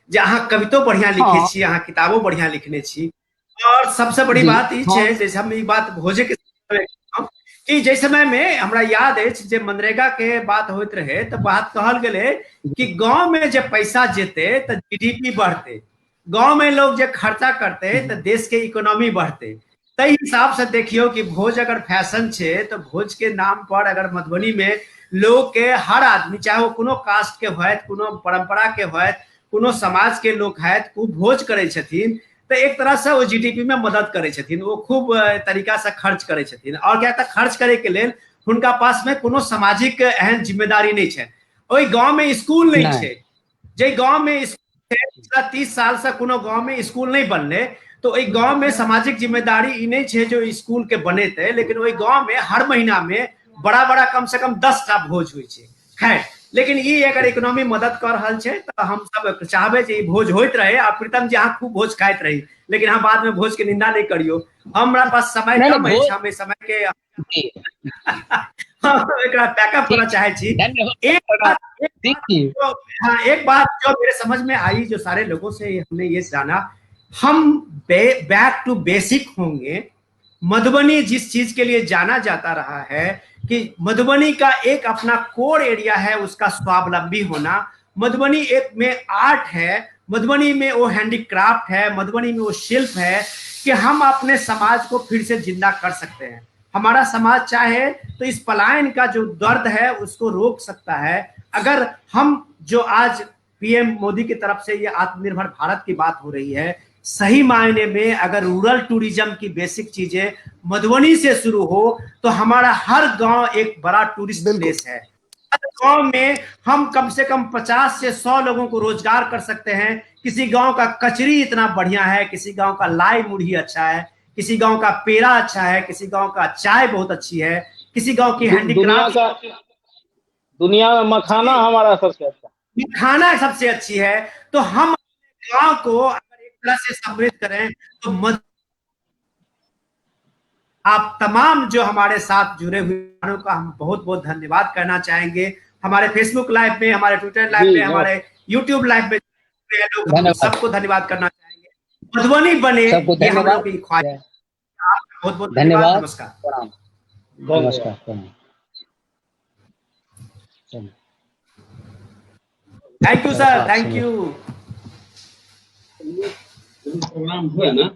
जे अहाँ कवितो बढ़िया लिखे हाँ छी, अहाँ किताबो बढ़िया लिखने छी। और सबसे बड़ी जी बात ई हाँ छै, जैसे हम ई बात भोजे के समय में कहलहुँ, कि जै समय में हमरा याद अछि जे मनरेगा के बात होइत रहे तो बात कहल गेलै कि गांव में जब पैसा जेते तो जीडीपी बढ़ते, गांव में लोग जे खर्चा करते तो देश के इकोनॉमी बढ़ते। तई हिसाब से देखियो कि भोज अगर फैशन छे तो भोज के नाम पर अगर मधुबनी में लोग के हर आदमी, चाहे वो कोनो कास्ट के होत, कोनो परंपरा के होत, कोनो समाज के लोग हैत, वो भोज करे छथिन तो एक तरह से वो जीडीपी में मदद करे छथिन, वो खूब तरीका से खर्च करे छथिन। और क्या तक खर्च करे के लेल हुनका पास में कोनो सामाजिक एहन जिम्मेदारी नहीं छै। ओई गांव में स्कूल नहीं नहीं छै, जे गांव में पिछला 30 साल से कोनो गांव में स्कूल नहीं बनले, तो ओई गांव में सामाजिक जिम्मेदारी ई नहीं छै जो स्कूल के बनेते। लेकिन ओई गांव में हर महीना में बड़ा बड़ा कम से कम 10 टा भोज हुई छै। खैर, लेकिन ई अगर इकोनॉमी मदद कर रहल छै तो हम सब चाहबे जे ई भोज होइत रहे। आ प्रीतम जी अहाँ खूब भोज खाइत रही, लेकिन हम बाद में भोज के निंदा नहीं करियो, हमरा पास समय नहीं कम है, भोज हम इस समय के जी हम एकरा पैकअप करना ठीक है, चाहे छी। एक धन्यवाद। बात एक बात देखिए जो हाँ, एक बात जो मेरे समझ में आई, जो सारे लोगों से हमने ये जाना, हम बैक टू बेसिक होंगे। मधुबनी जिस चीज के लिए जाना जाता रहा है कि मधुबनी का एक अपना कोर एरिया है, उसका स्वावलंबी होना। मधुबनी एक में आर्ट है, मधुबनी में वो हैंडीक्राफ्ट है, मधुबनी में वो शिल्प है कि हम अपने समाज को फिर से जिंदा कर सकते हैं। हमारा समाज चाहे तो इस पलायन का जो दर्द है उसको रोक सकता है। अगर हम जो आज पीएम मोदी की तरफ से ये आत्मनिर्भर भारत की बात हो रही है, सही मायने में अगर रूरल टूरिज्म की बेसिक चीजें मधुबनी से शुरू हो तो हमारा हर गांव एक बड़ा टूरिस्ट प्लेस है। हर गांव में हम कम से कम 50 से 100 लोगों को रोजगार कर सकते हैं। किसी गांव का कचरी इतना बढ़िया है, किसी गांव का लाई मुढ़ी अच्छा है, किसी गांव का पेड़ा अच्छा है, किसी गांव का चाय बहुत अच्छी है, किसी गांव की हैंडीक्राफ्ट, दुनिया में मखाना हमारा सबसे अच्छा, खाना सबसे अच्छी है। तो हम गांव को अगर एक तरह से समृद्ध करें तो आप तमाम जो हमारे साथ जुड़े हुए का हम बहुत बहुत धन्यवाद करना चाहेंगे। हमारे फेसबुक लाइव में, हमारे ट्विटर लाइव में, हमारे यूट्यूब लाइव में लोग, सबको धन्यवाद करना चाहेंगे। मधुबनी बने ये हम लोग की ख्वाहिश है। बहुत बहुत धन्यवाद। नमस्कार। नमस्कार। Thank you sir, thank you. Program हुआ ना